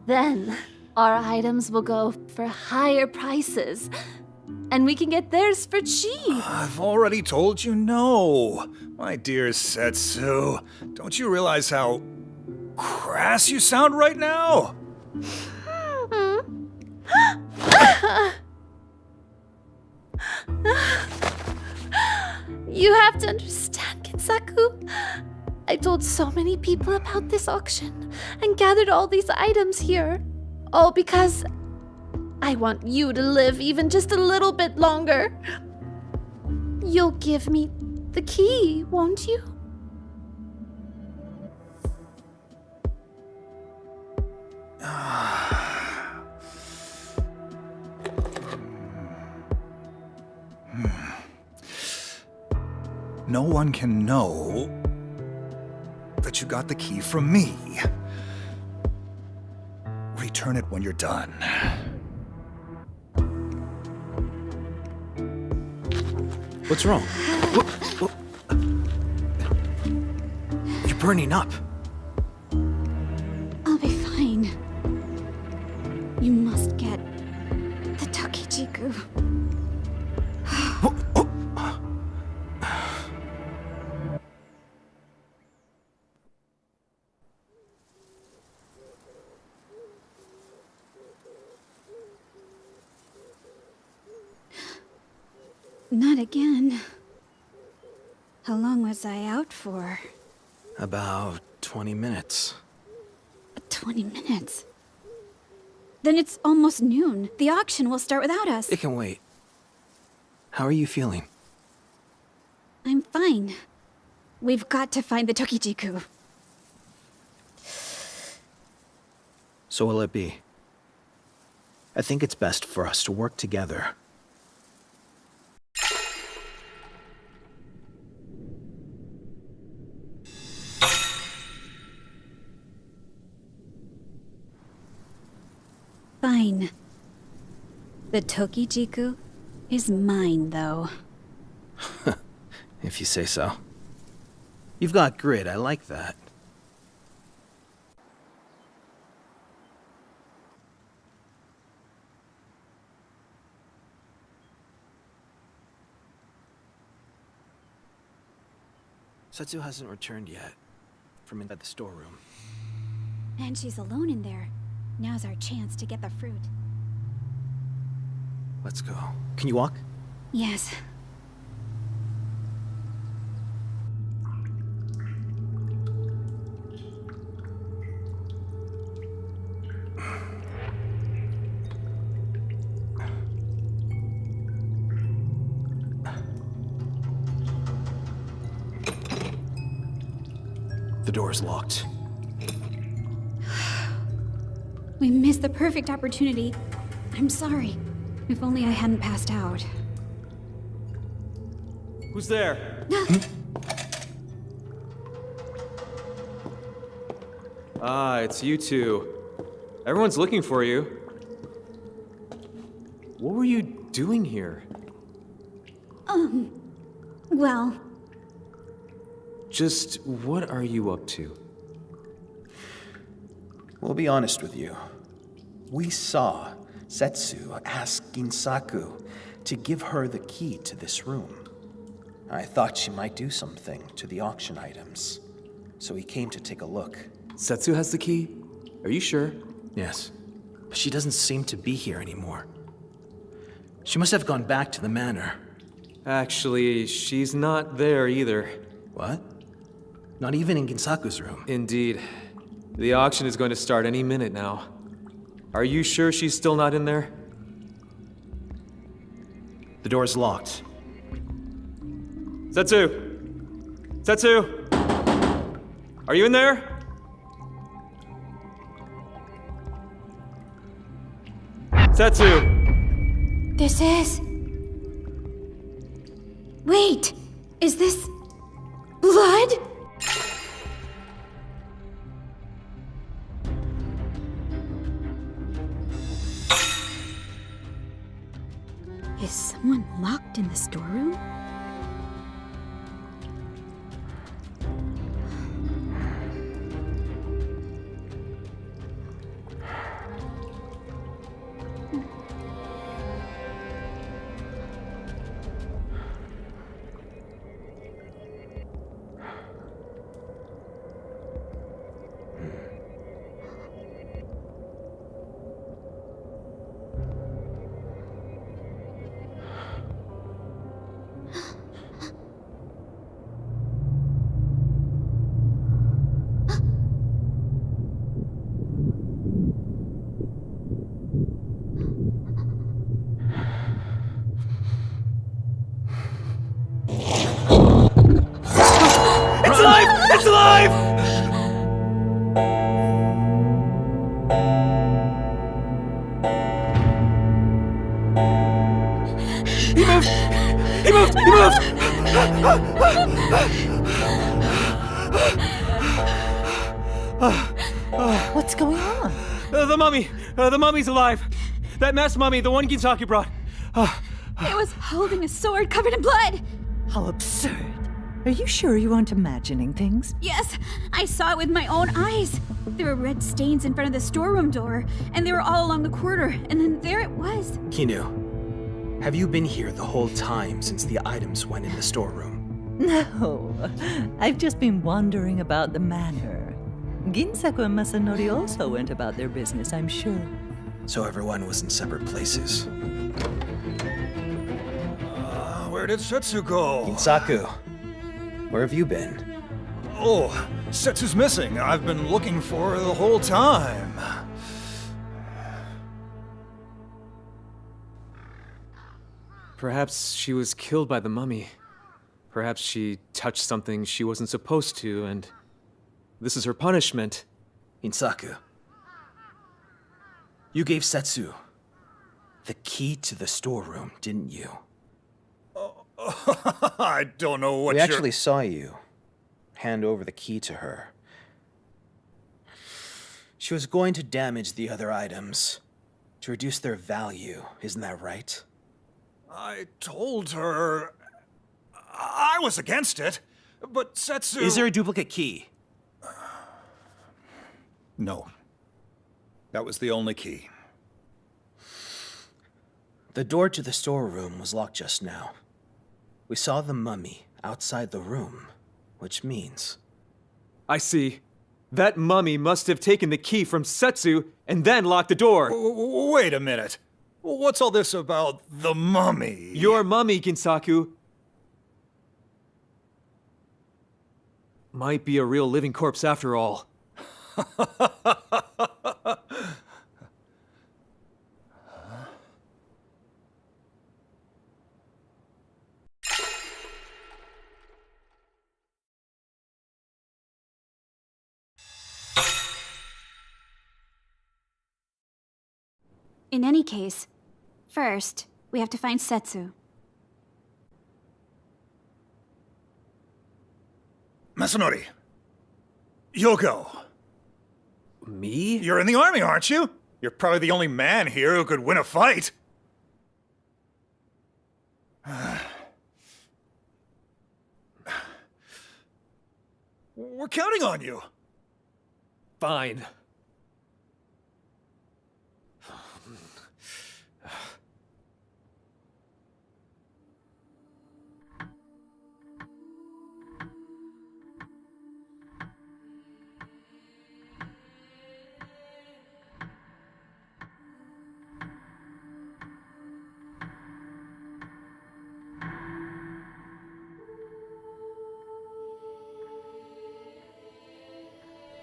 Then, our items will go for higher prices. And we can get theirs for cheap. I've already told you no. My dear Setsu, don't you realize how crass you sound right now? You have to understand, Ginsaku. I told so many people about this auction and gathered all these items here. All because I want you to live even just a little bit longer. You'll give me the key, won't you? No one can know that you got the key from me. Return it when you're done. What's wrong? You're burning up. I'll be fine. You must get the Tokijiku. Not again. How long was I out for? About 20 minutes. 20 minutes? Then it's almost noon. The auction will start without us. It can wait. How are you feeling? I'm fine. We've got to find the Tokijiku. So will it be? I think it's best for us to work together. Fine. The Tokijiku is mine, though. If you say so. You've got grit, I like that. Setsu hasn't returned yet from inside the storeroom. And she's alone in there. Now's our chance to get the fruit. Let's go. Can you walk? Yes. The door's locked. We missed the perfect opportunity. I'm sorry. If only I hadn't passed out. Who's there? Ah, it's you two. Everyone's looking for you. What were you doing here? Well, Just what are you up to? We'll be honest with you. We saw Setsu ask Ginsaku to give her the key to this room. I thought she might do something to the auction items, so we came to take a look. Setsu has the key? Are you sure? Yes, but she doesn't seem to be here anymore. She must have gone back to the manor. Actually, she's not there either. What? Not even in Ginsaku's room? Indeed. The auction is going to start any minute now. Are you sure she's still not in there? The door's locked. Setsu! Setsu! Are you in there? Setsu! this is... Wait! Is this... blood? Is someone locked in the storeroom? It's alive! It's alive! He moved! He moved! He moved! What's going on? The mummy! The mummy's alive! That masked mummy, the one Ginsaku brought. It was holding a sword covered in blood! How absurd. Are you sure you aren't imagining things? Yes, I saw it with my own eyes. There were red stains in front of the storeroom door, and they were all along the corridor, and then there it was. Kinu, have you been here the whole time since the items went in the storeroom? No, I've just been wandering about the manor. Ginsaku and Masanori also went about their business, I'm sure. So everyone was in separate places. Where did Setsu go? Ginsaku, where have you been? Oh, Setsu's missing. I've been looking for her the whole time. Perhaps she was killed by the mummy. Perhaps she touched something she wasn't supposed to, and this is her punishment. Ginsaku, you gave Setsu the key to the storeroom, didn't you? I don't know what We actually saw you hand over the key to her. She was going to damage the other items to reduce their value, isn't that right? I told her I was against it, but Setsu... Is there a duplicate key? No. That was the only key. The door to the storeroom was locked just now. We saw the mummy outside the room, which means... I see. That mummy must have taken the key from Setsu and then locked the door. Wait a minute. What's all this about the mummy? Your mummy, Ginsaku, might be a real living corpse after all. In any case, first, we have to find Setsu. Masanori, you'll go. Me? You're in the army, aren't you? You're probably the only man here who could win a fight. We're counting on you. Fine.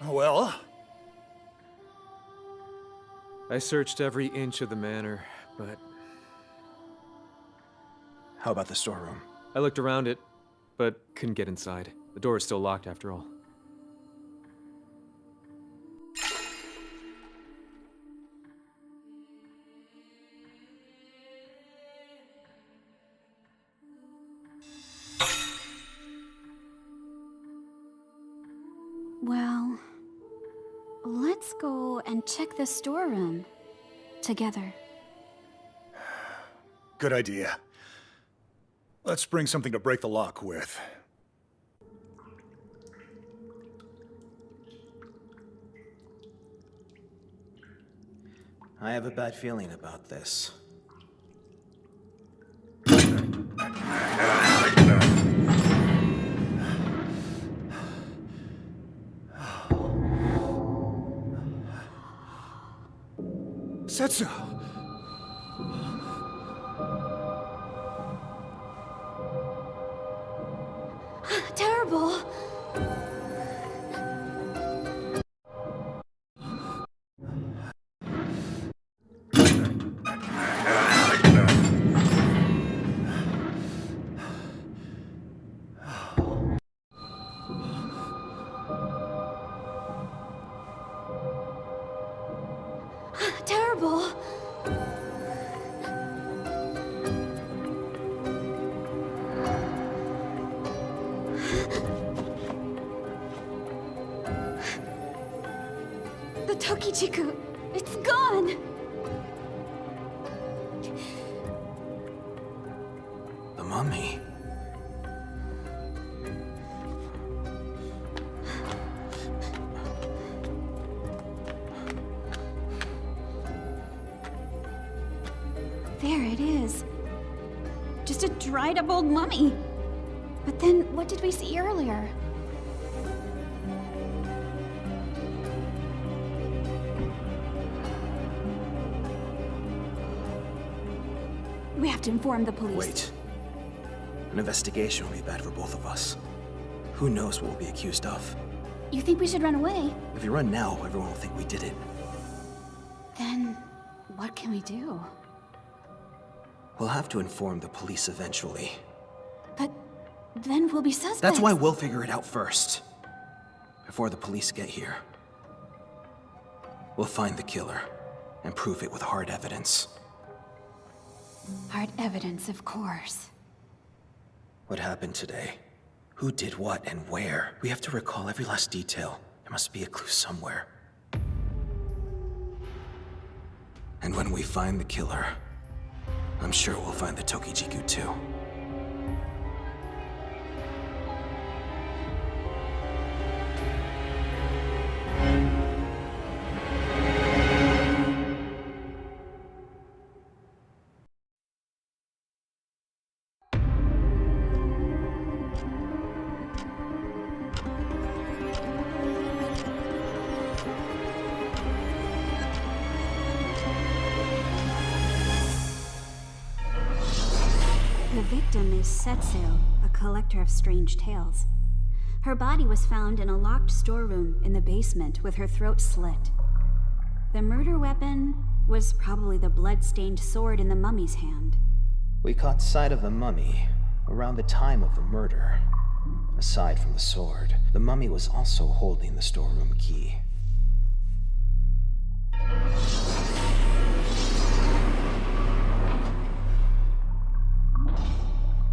Well? I searched every inch of the manor, but How about the storeroom? I looked around it, but couldn't get inside. The door is still locked after all. Well, let's go and check the storeroom together. Good idea. Let's bring something to break the lock with. I have a bad feeling about this. Setsu! Terrible! Terrible! The Tokichiku, it's gone! The mummy. There it is. Just a dried up old mummy. But then, what did we see earlier? We have to inform the police. Wait. An investigation will be bad for both of us. Who knows what we'll be accused of? You think we should run away? If we run now, everyone will think we did it. Then, what can we do? We'll have to inform the police eventually. But then we'll be suspects. That's why we'll figure it out first. Before the police get here. We'll find the killer and prove it with hard evidence. Hard evidence, of course. What happened today? Who did what and where? We have to recall every last detail. There must be a clue somewhere. And when we find the killer, I'm sure we'll find the Tokijiku too. The victim is Setsu, a collector of strange tales. Her body was found in a locked storeroom in the basement with her throat slit. The murder weapon was probably the blood-stained sword in the mummy's hand. We caught sight of the mummy around the time of the murder. Aside from the sword, the mummy was also holding the storeroom key.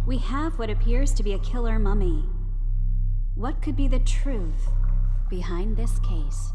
We have what appears to be a killer mummy. What could be the truth behind this case?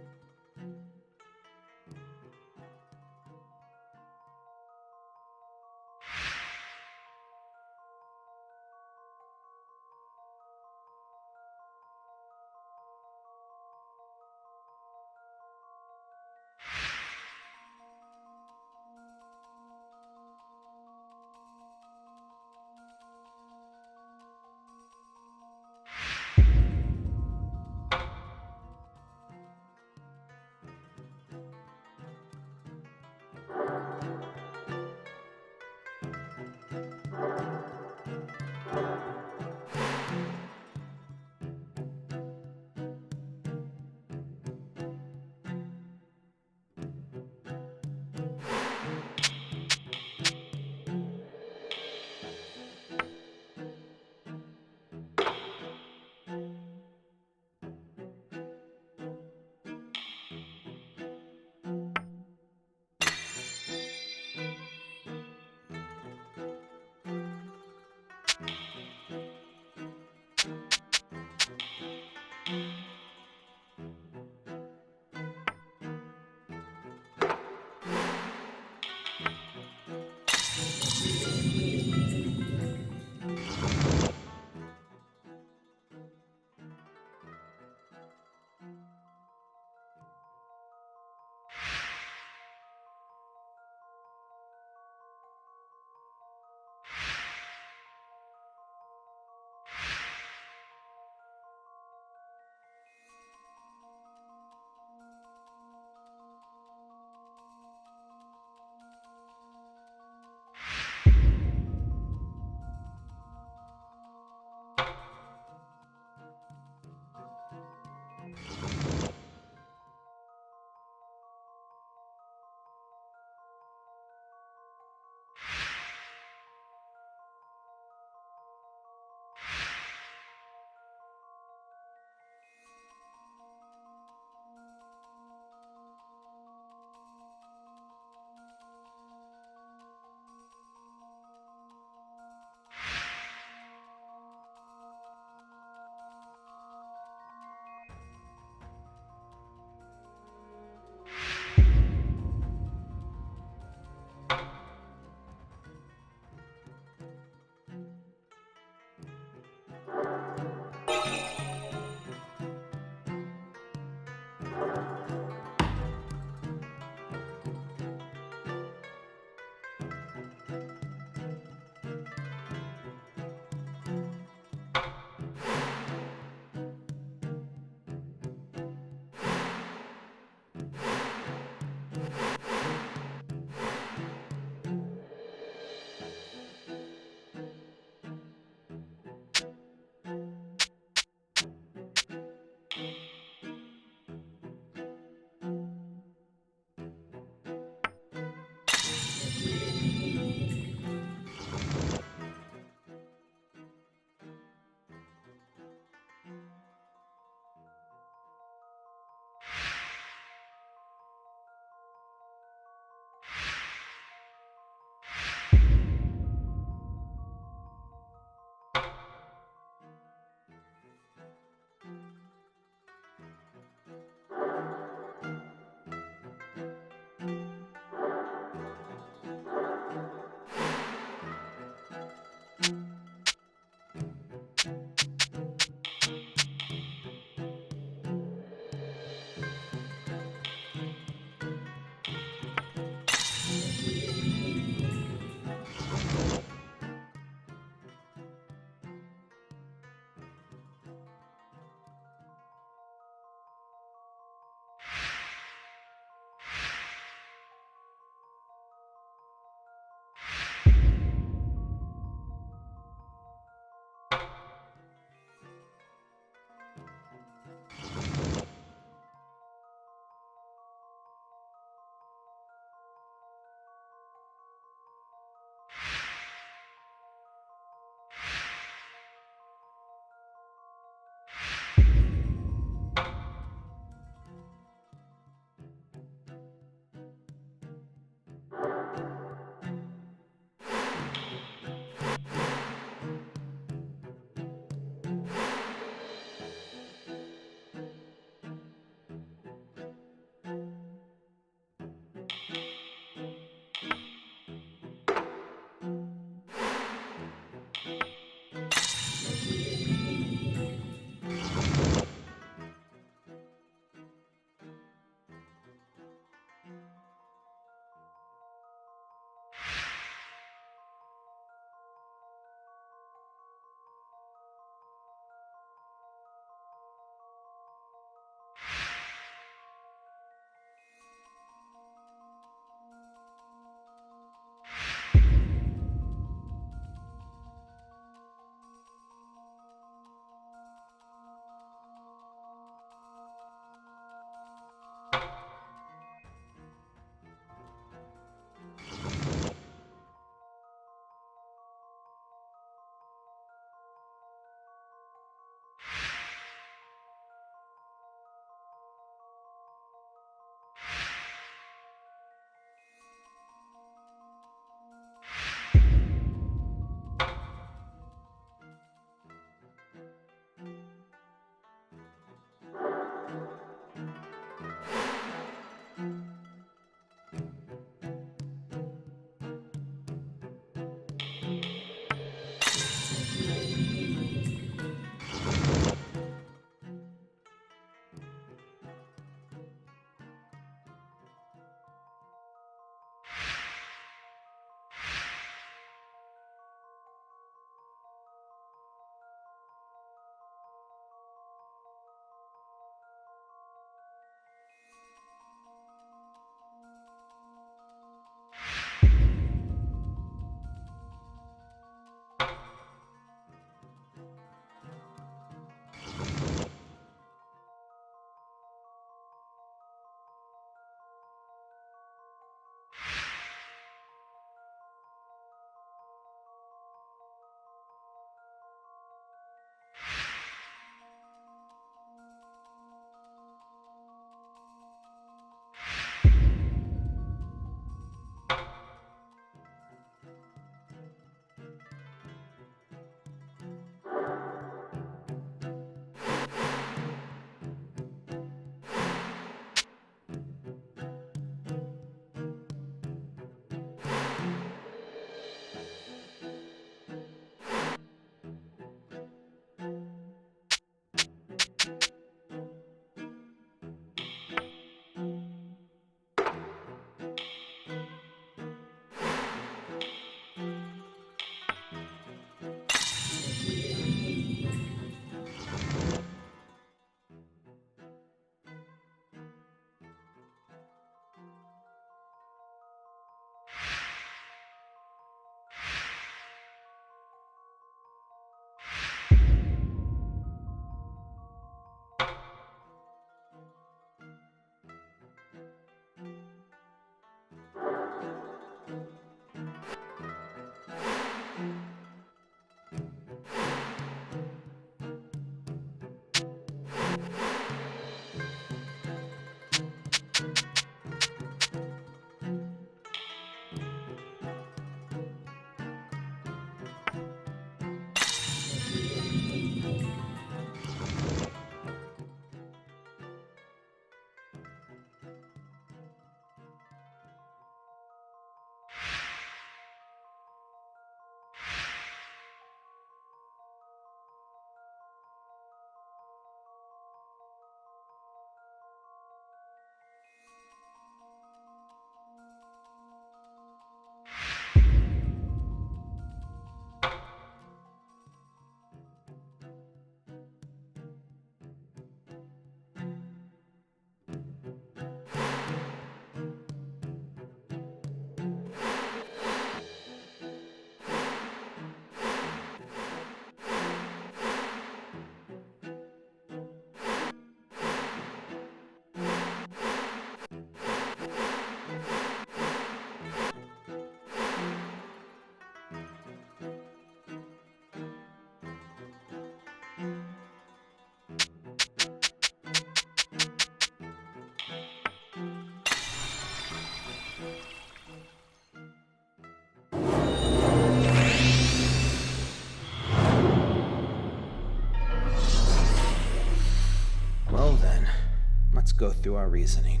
Let's go through our reasoning.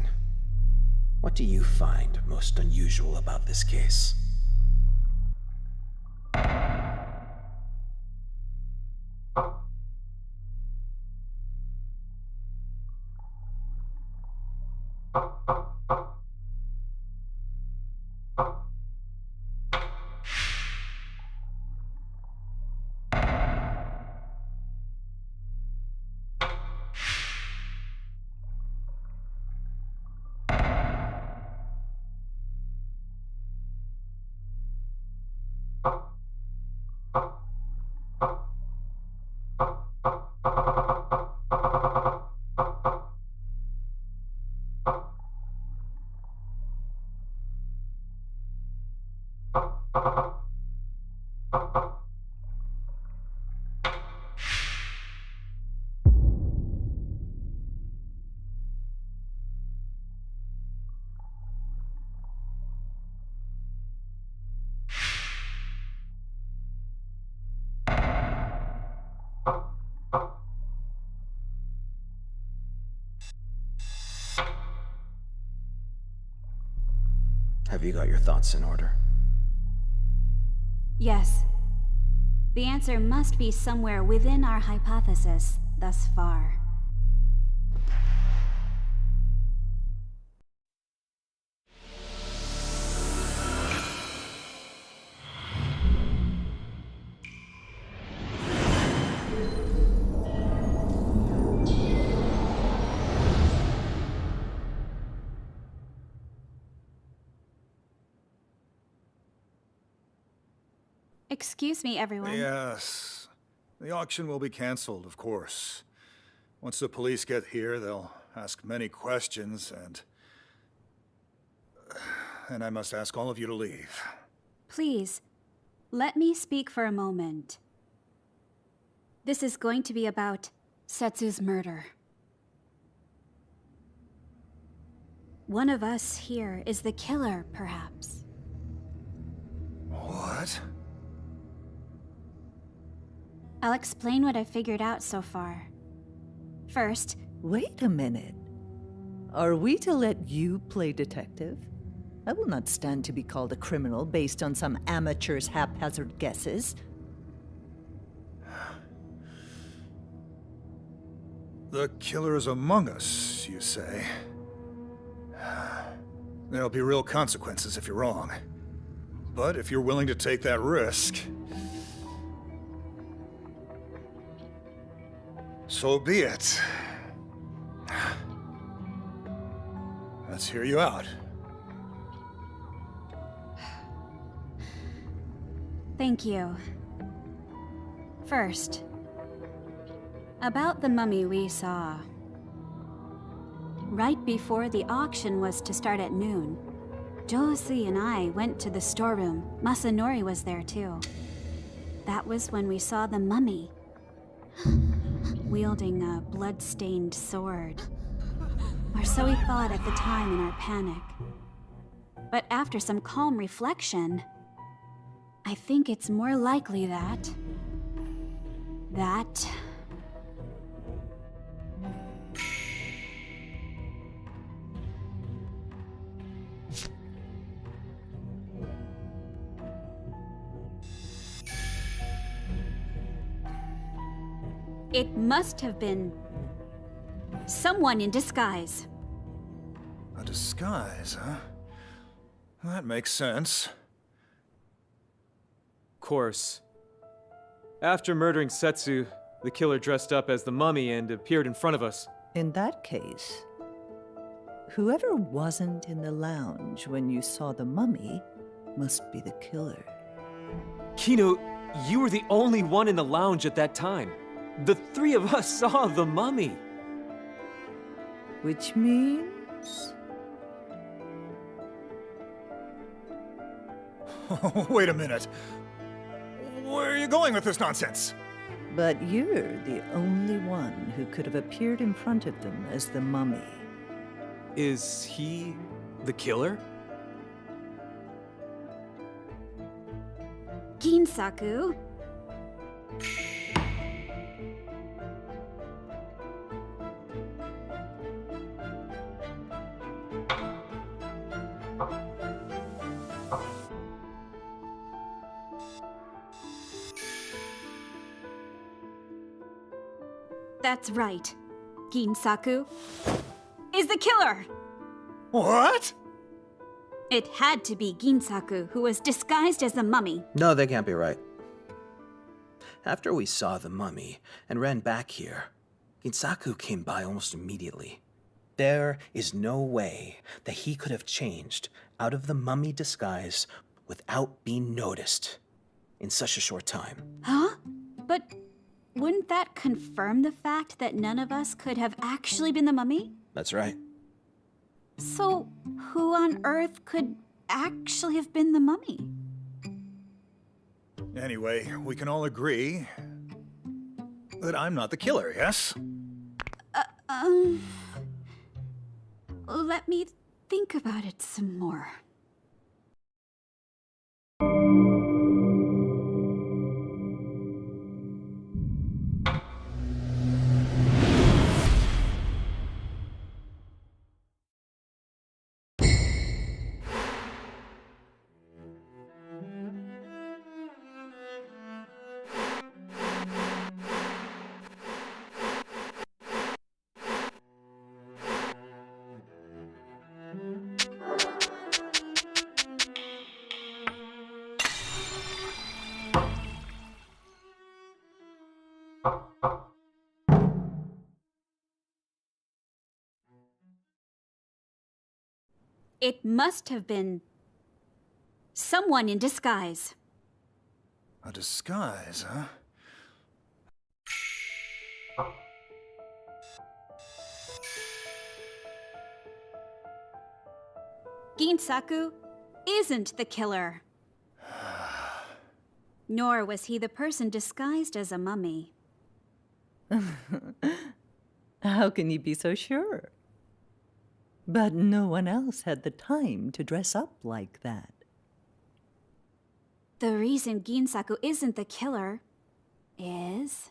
What do you find most unusual about this case? Have you got your thoughts in order? Yes. The answer must be somewhere within our hypothesis thus far. Excuse me, everyone. Yes. The auction will be cancelled, of course. Once the police get here, they'll ask many questions, and I must ask all of you to leave. Please, let me speak for a moment. This is going to be about Setsu's murder. One of us here is the killer, perhaps. What? I'll explain what I've figured out so far. First... Wait a minute. Are we to let you play detective? I will not stand to be called a criminal based on some amateur's haphazard guesses. The killer is among us, you say? There'll be real consequences if you're wrong. But if you're willing to take that risk... so be it. Let's hear you out. Thank you. First, about the mummy we saw. Right before the auction was to start at noon, Josie and I went to the storeroom. Masanori was there too. That was when we saw the mummy, wielding a blood-stained sword. Or so we thought at the time in our panic. But after some calm reflection, I think it's more likely that... it must have been someone in disguise. A disguise, huh? That makes sense. Of course. After murdering Setsu, the killer dressed up as the mummy and appeared in front of us. In that case, whoever wasn't in the lounge when you saw the mummy must be the killer. Kino, you were the only one in the lounge at that time. The three of us saw the mummy. Which means... Wait a minute. Where are you going with this nonsense? But you're the only one who could have appeared in front of them as the mummy. Is he the killer? Ginsaku? That's right. Ginsaku is the killer! What? It had to be Ginsaku who was disguised as the mummy. No, that can't be right. After we saw the mummy and ran back here, Ginsaku came by almost immediately. There is no way that he could have changed out of the mummy disguise without being noticed in such a short time. Huh? But wouldn't that confirm the fact that none of us could have actually been the mummy? That's right. So, who on earth could actually have been the mummy? Anyway, we can all agree that I'm not the killer, yes? Let me think about it some more. It must have been someone in disguise. A disguise, huh? Ginsaku isn't the killer. Nor was he the person disguised as a mummy. How can you be so sure? But no one else had the time to dress up like that. The reason Ginsaku isn't the killer is...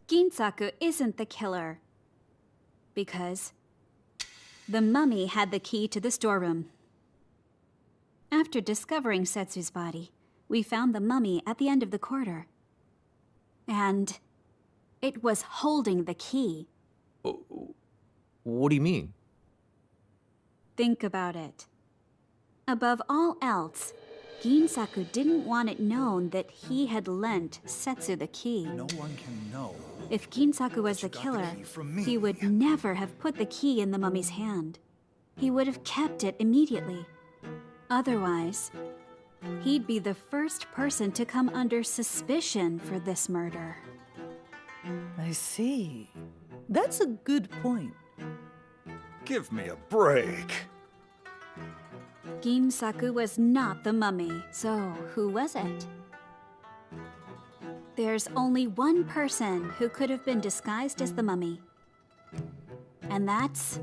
Ginsaku isn't the killer. Because the mummy had the key to the storeroom. After discovering Setsu's body, we found the mummy at the end of the corridor. And it was holding the key. What do you mean? Think about it. Above all else, Ginsaku didn't want it known that he had lent Setsu the key. No one can know. If Ginsaku was the You got killer, the key from me. he would never have put the key in the mummy's hand. He would have kept it immediately. Otherwise, he'd be the first person to come under suspicion for this murder. I see. That's a good point. Give me a break. Ginsaku was not the mummy, so who was it? There's only one person who could have been disguised as the mummy. And that's...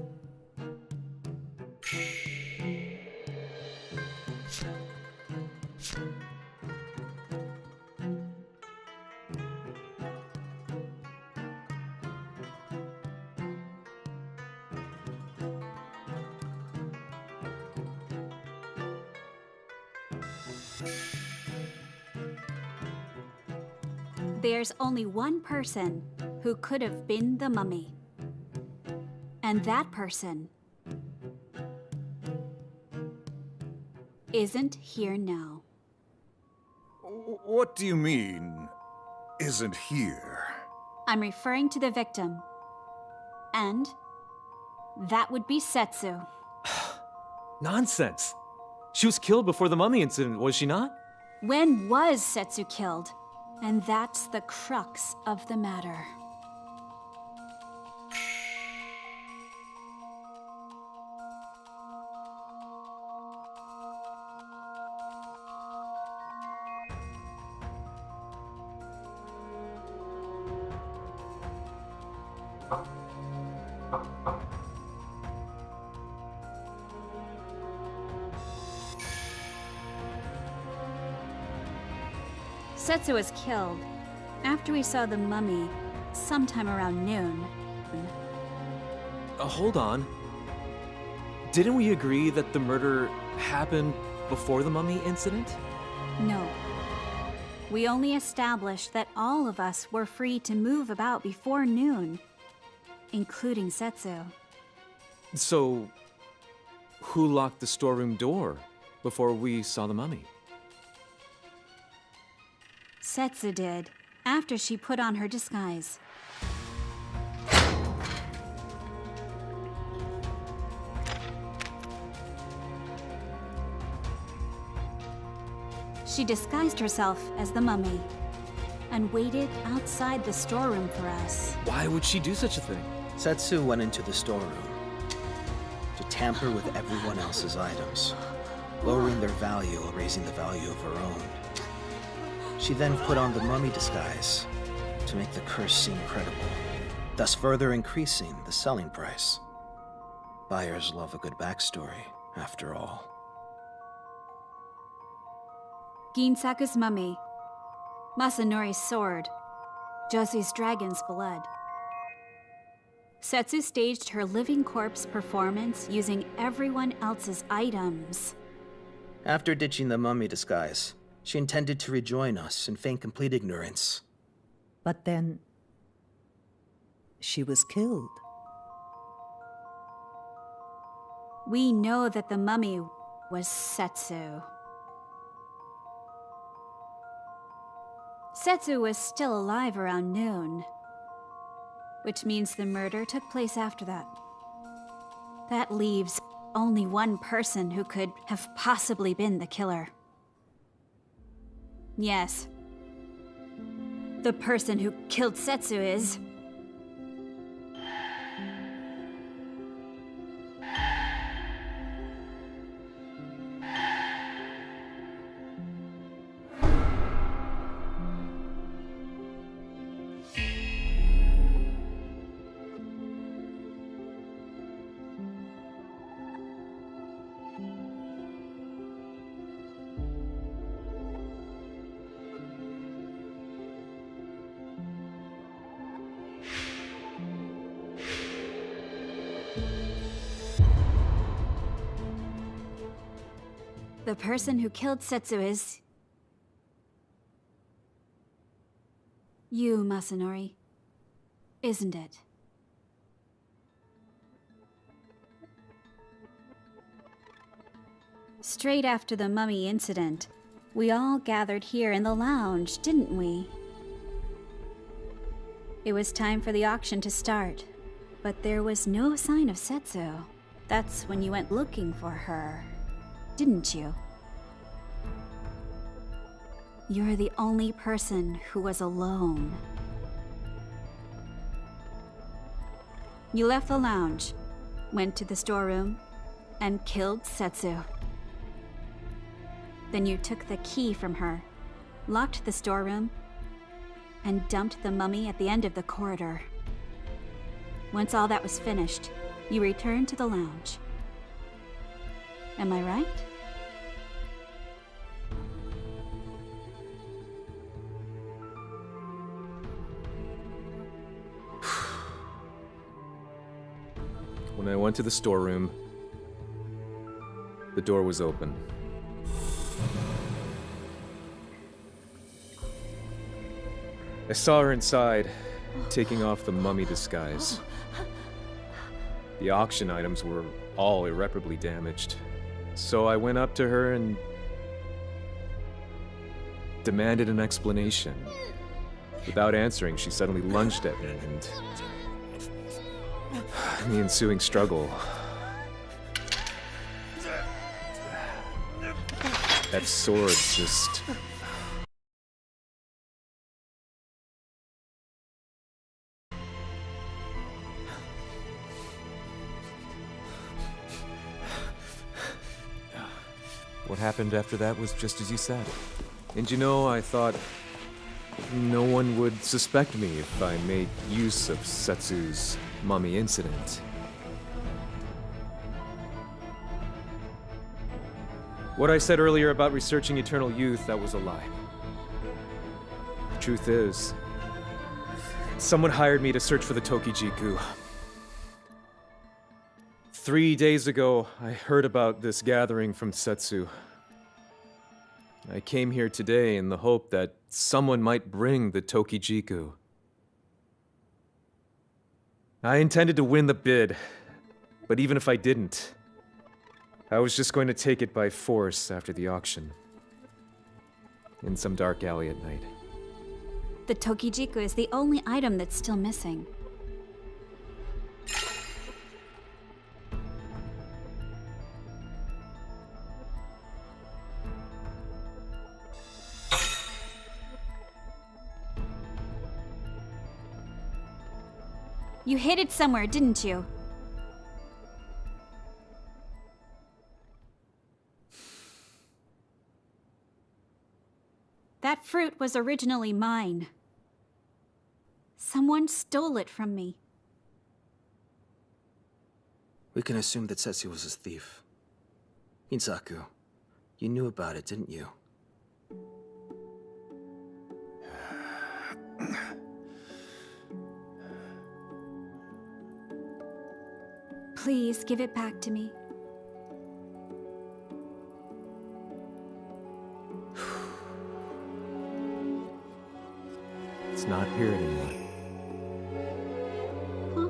There's only one person who could have been the mummy. And that person isn't here now. What do you mean, isn't here? I'm referring to the victim. And that would be Setsu. Nonsense. She was killed before the mummy incident, was she not? When was Setsu killed? And that's the crux of the matter. Setsu was killed after we saw the mummy sometime around noon. Hold on. Didn't we agree that the murder happened before the mummy incident? No. We only established that all of us were free to move about before noon, including Setsu. So, who locked the storeroom door before we saw the mummy? Setsu did, after she put on her disguise. She disguised herself as the mummy and waited outside the storeroom for us. Why would she do such a thing? Setsu went into the storeroom to tamper with everyone else's items, lowering their value while raising the value of her own. She then put on the mummy disguise to make the curse seem credible, thus further increasing the selling price. Buyers love a good backstory, after all. Ginsaku's mummy, Masanori's sword, Josie's dragon's blood. Setsu staged her living corpse performance using everyone else's items. After ditching the mummy disguise, she intended to rejoin us and feign complete ignorance. But then, she was killed. We know that the mummy was Setsu. Setsu was still alive around noon, which means the murder took place after that. That leaves only one person who could have possibly been the killer. Yes. The person who killed Setsu is... The person who killed Setsu is... you, Masanori. Isn't it? Straight after the mummy incident, we all gathered here in the lounge, didn't we? It was time for the auction to start, but there was no sign of Setsu. That's when you went looking for her, didn't you? You're the only person who was alone. You left the lounge, went to the storeroom, and killed Setsu. Then you took the key from her, locked the storeroom, and dumped the mummy at the end of the corridor. Once all that was finished, you returned to the lounge. Am I right? When I went to the storeroom, the door was open. I saw her inside, taking off the mummy disguise. The auction items were all irreparably damaged. So I went up to her and demanded an explanation. Without answering, she suddenly lunged at me, and in the ensuing struggle, that sword just... What happened after that was just as you said. And you know, I thought no one would suspect me if I made use of Setsu's mummy incident. What I said earlier about researching eternal youth, that was a lie. The truth is, someone hired me to search for the Tokijiku. 3 days ago, I heard about this gathering from Setsu. I came here today in the hope that someone might bring the Tokijiku. I intended to win the bid, but even if I didn't, I was just going to take it by force after the auction. In some dark alley at night. The Tokijiku is the only item that's still missing. You hid it somewhere, didn't you? That fruit was originally mine. Someone stole it from me. We can assume that Setsu was a thief. Insaku, you knew about it, didn't you? Please give it back to me. It's not here anymore. Huh?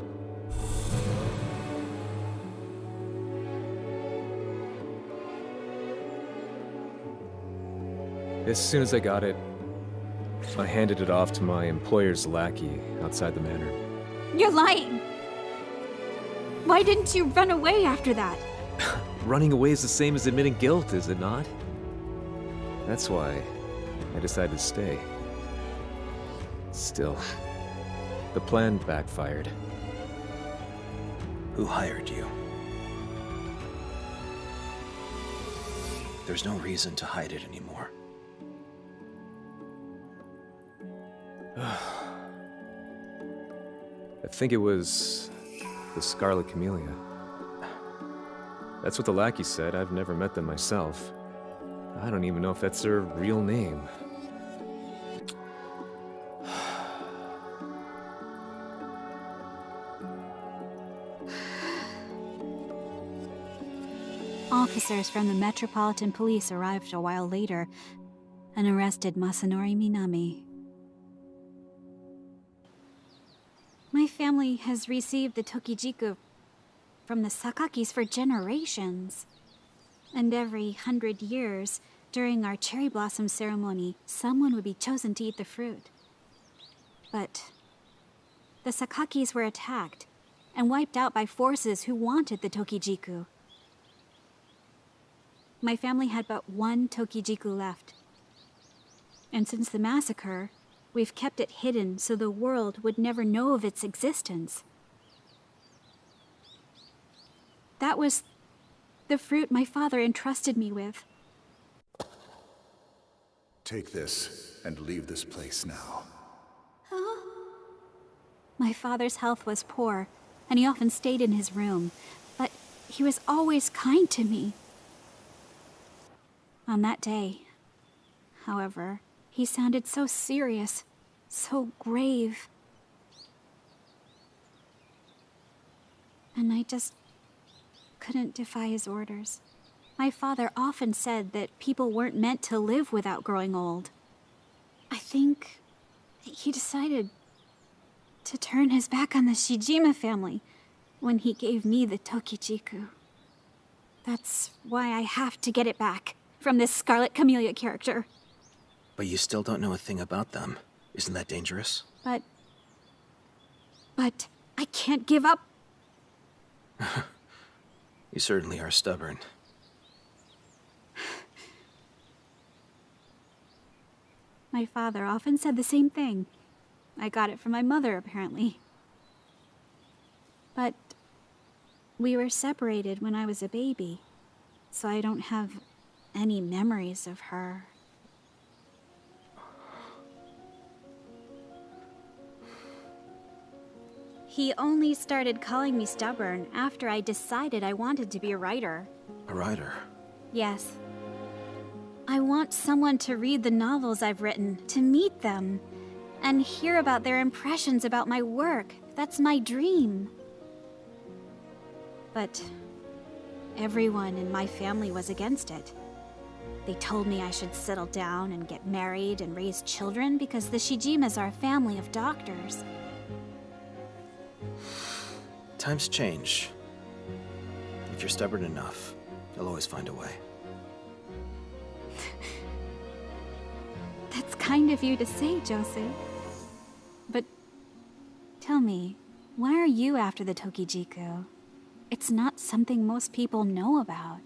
As soon as I got it, I handed it off to my employer's lackey outside the manor. You're lying! Why didn't you run away after that? Running away is the same as admitting guilt, is it not? That's why I decided to stay. Still, the plan backfired. Who hired you? There's no reason to hide it anymore. I think it was the Scarlet Camellia. That's what the lackey said. I've never met them myself. I don't even know if that's their real name. Officers from the Metropolitan Police arrived a while later and arrested Masanori Minami. My family has received the Tokijiku from the Sakakis for generations. And every 100 years, during our cherry blossom ceremony, someone would be chosen to eat the fruit. But the Sakakis were attacked and wiped out by forces who wanted the Tokijiku. My family had but one Tokijiku left. And since the massacre, we've kept it hidden so the world would never know of its existence. That was the fruit my father entrusted me with. Take this and leave this place now. Huh? My father's health was poor, and he often stayed in his room, but he was always kind to me. On that day, however, he sounded so serious, so grave. And I just couldn't defy his orders. My father often said that people weren't meant to live without growing old. I think He decided to turn his back on the Shijima family when he gave me the Tokichiku. That's why I have to get it back from this Scarlet Camellia character. But you still don't know a thing about them. Isn't that dangerous? But I can't give up. You certainly are stubborn. My father often said the same thing. I got it from my mother, apparently. But we were separated when I was a baby, so I don't have any memories of her. He only started calling me stubborn after I decided I wanted to be a writer. A writer? Yes. I want someone to read the novels I've written, to meet them, and hear about their impressions about my work. That's my dream. But everyone in my family was against it. They told me I should settle down and get married and raise children because the Shijimas are a family of doctors. Times change. If you're stubborn enough, you'll always find a way. That's kind of you to say, Jose. But tell me, why are you after the Tokijiku? It's not something most people know about.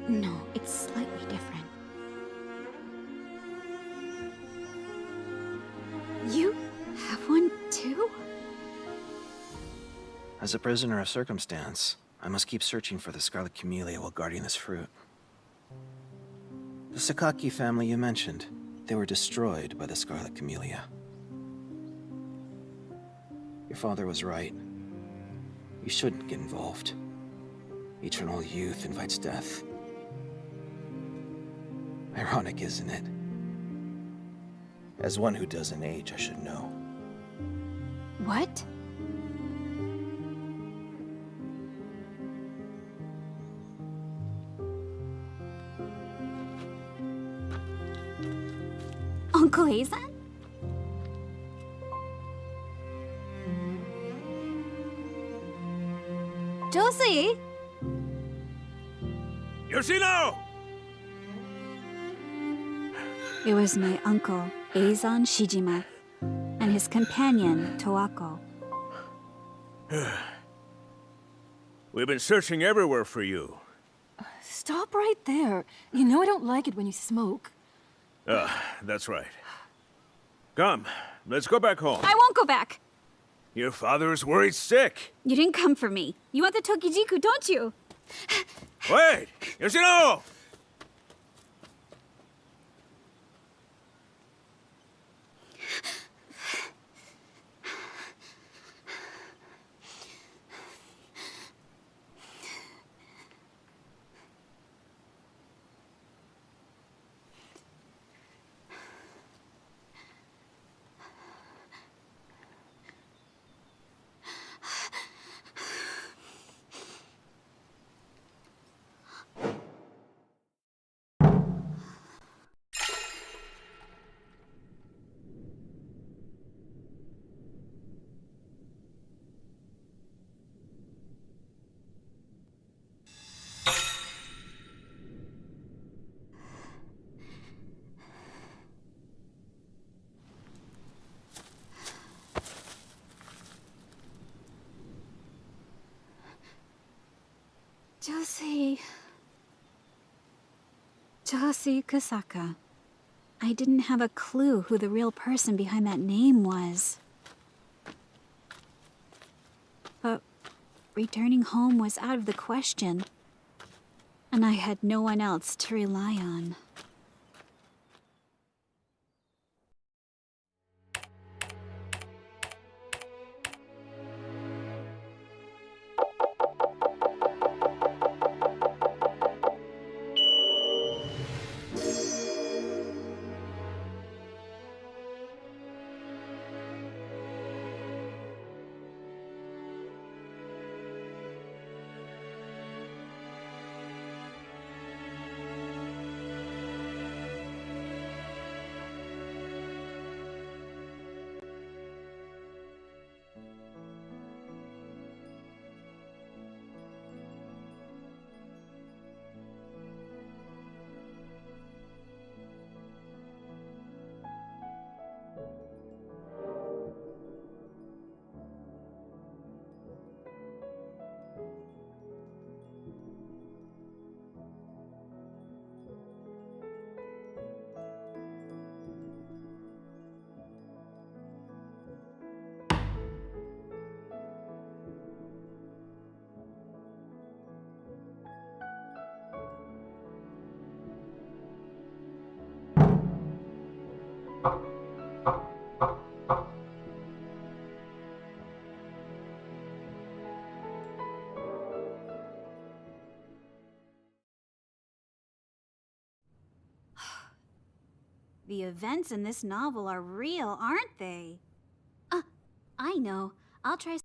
No, it's slightly different. You have one too? As a prisoner of circumstance, I must keep searching for the Scarlet Camellia while guarding this fruit. The Sakaki family you mentioned, they were destroyed by the Scarlet Camellia. Your father was right. You shouldn't get involved. Eternal youth invites death. Ironic, isn't it? As one who doesn't age, I should know. What? Uncle Azan? Josie? Yoshino! It was my uncle, Azan Shijima, and his companion, Toako. We've been searching everywhere for you. Stop right there. You know I don't like it when you smoke. That's right. Come, let's go back home. I won't go back! Your father is worried sick. You didn't come for me. You want the Tokijiku, don't you? Wait! Yoshino! Josie Kusaka. I didn't have a clue who the real person behind that name was. But returning home was out of the question. And I had no one else to rely on. The events in this novel are real, aren't they? I know. I'll try.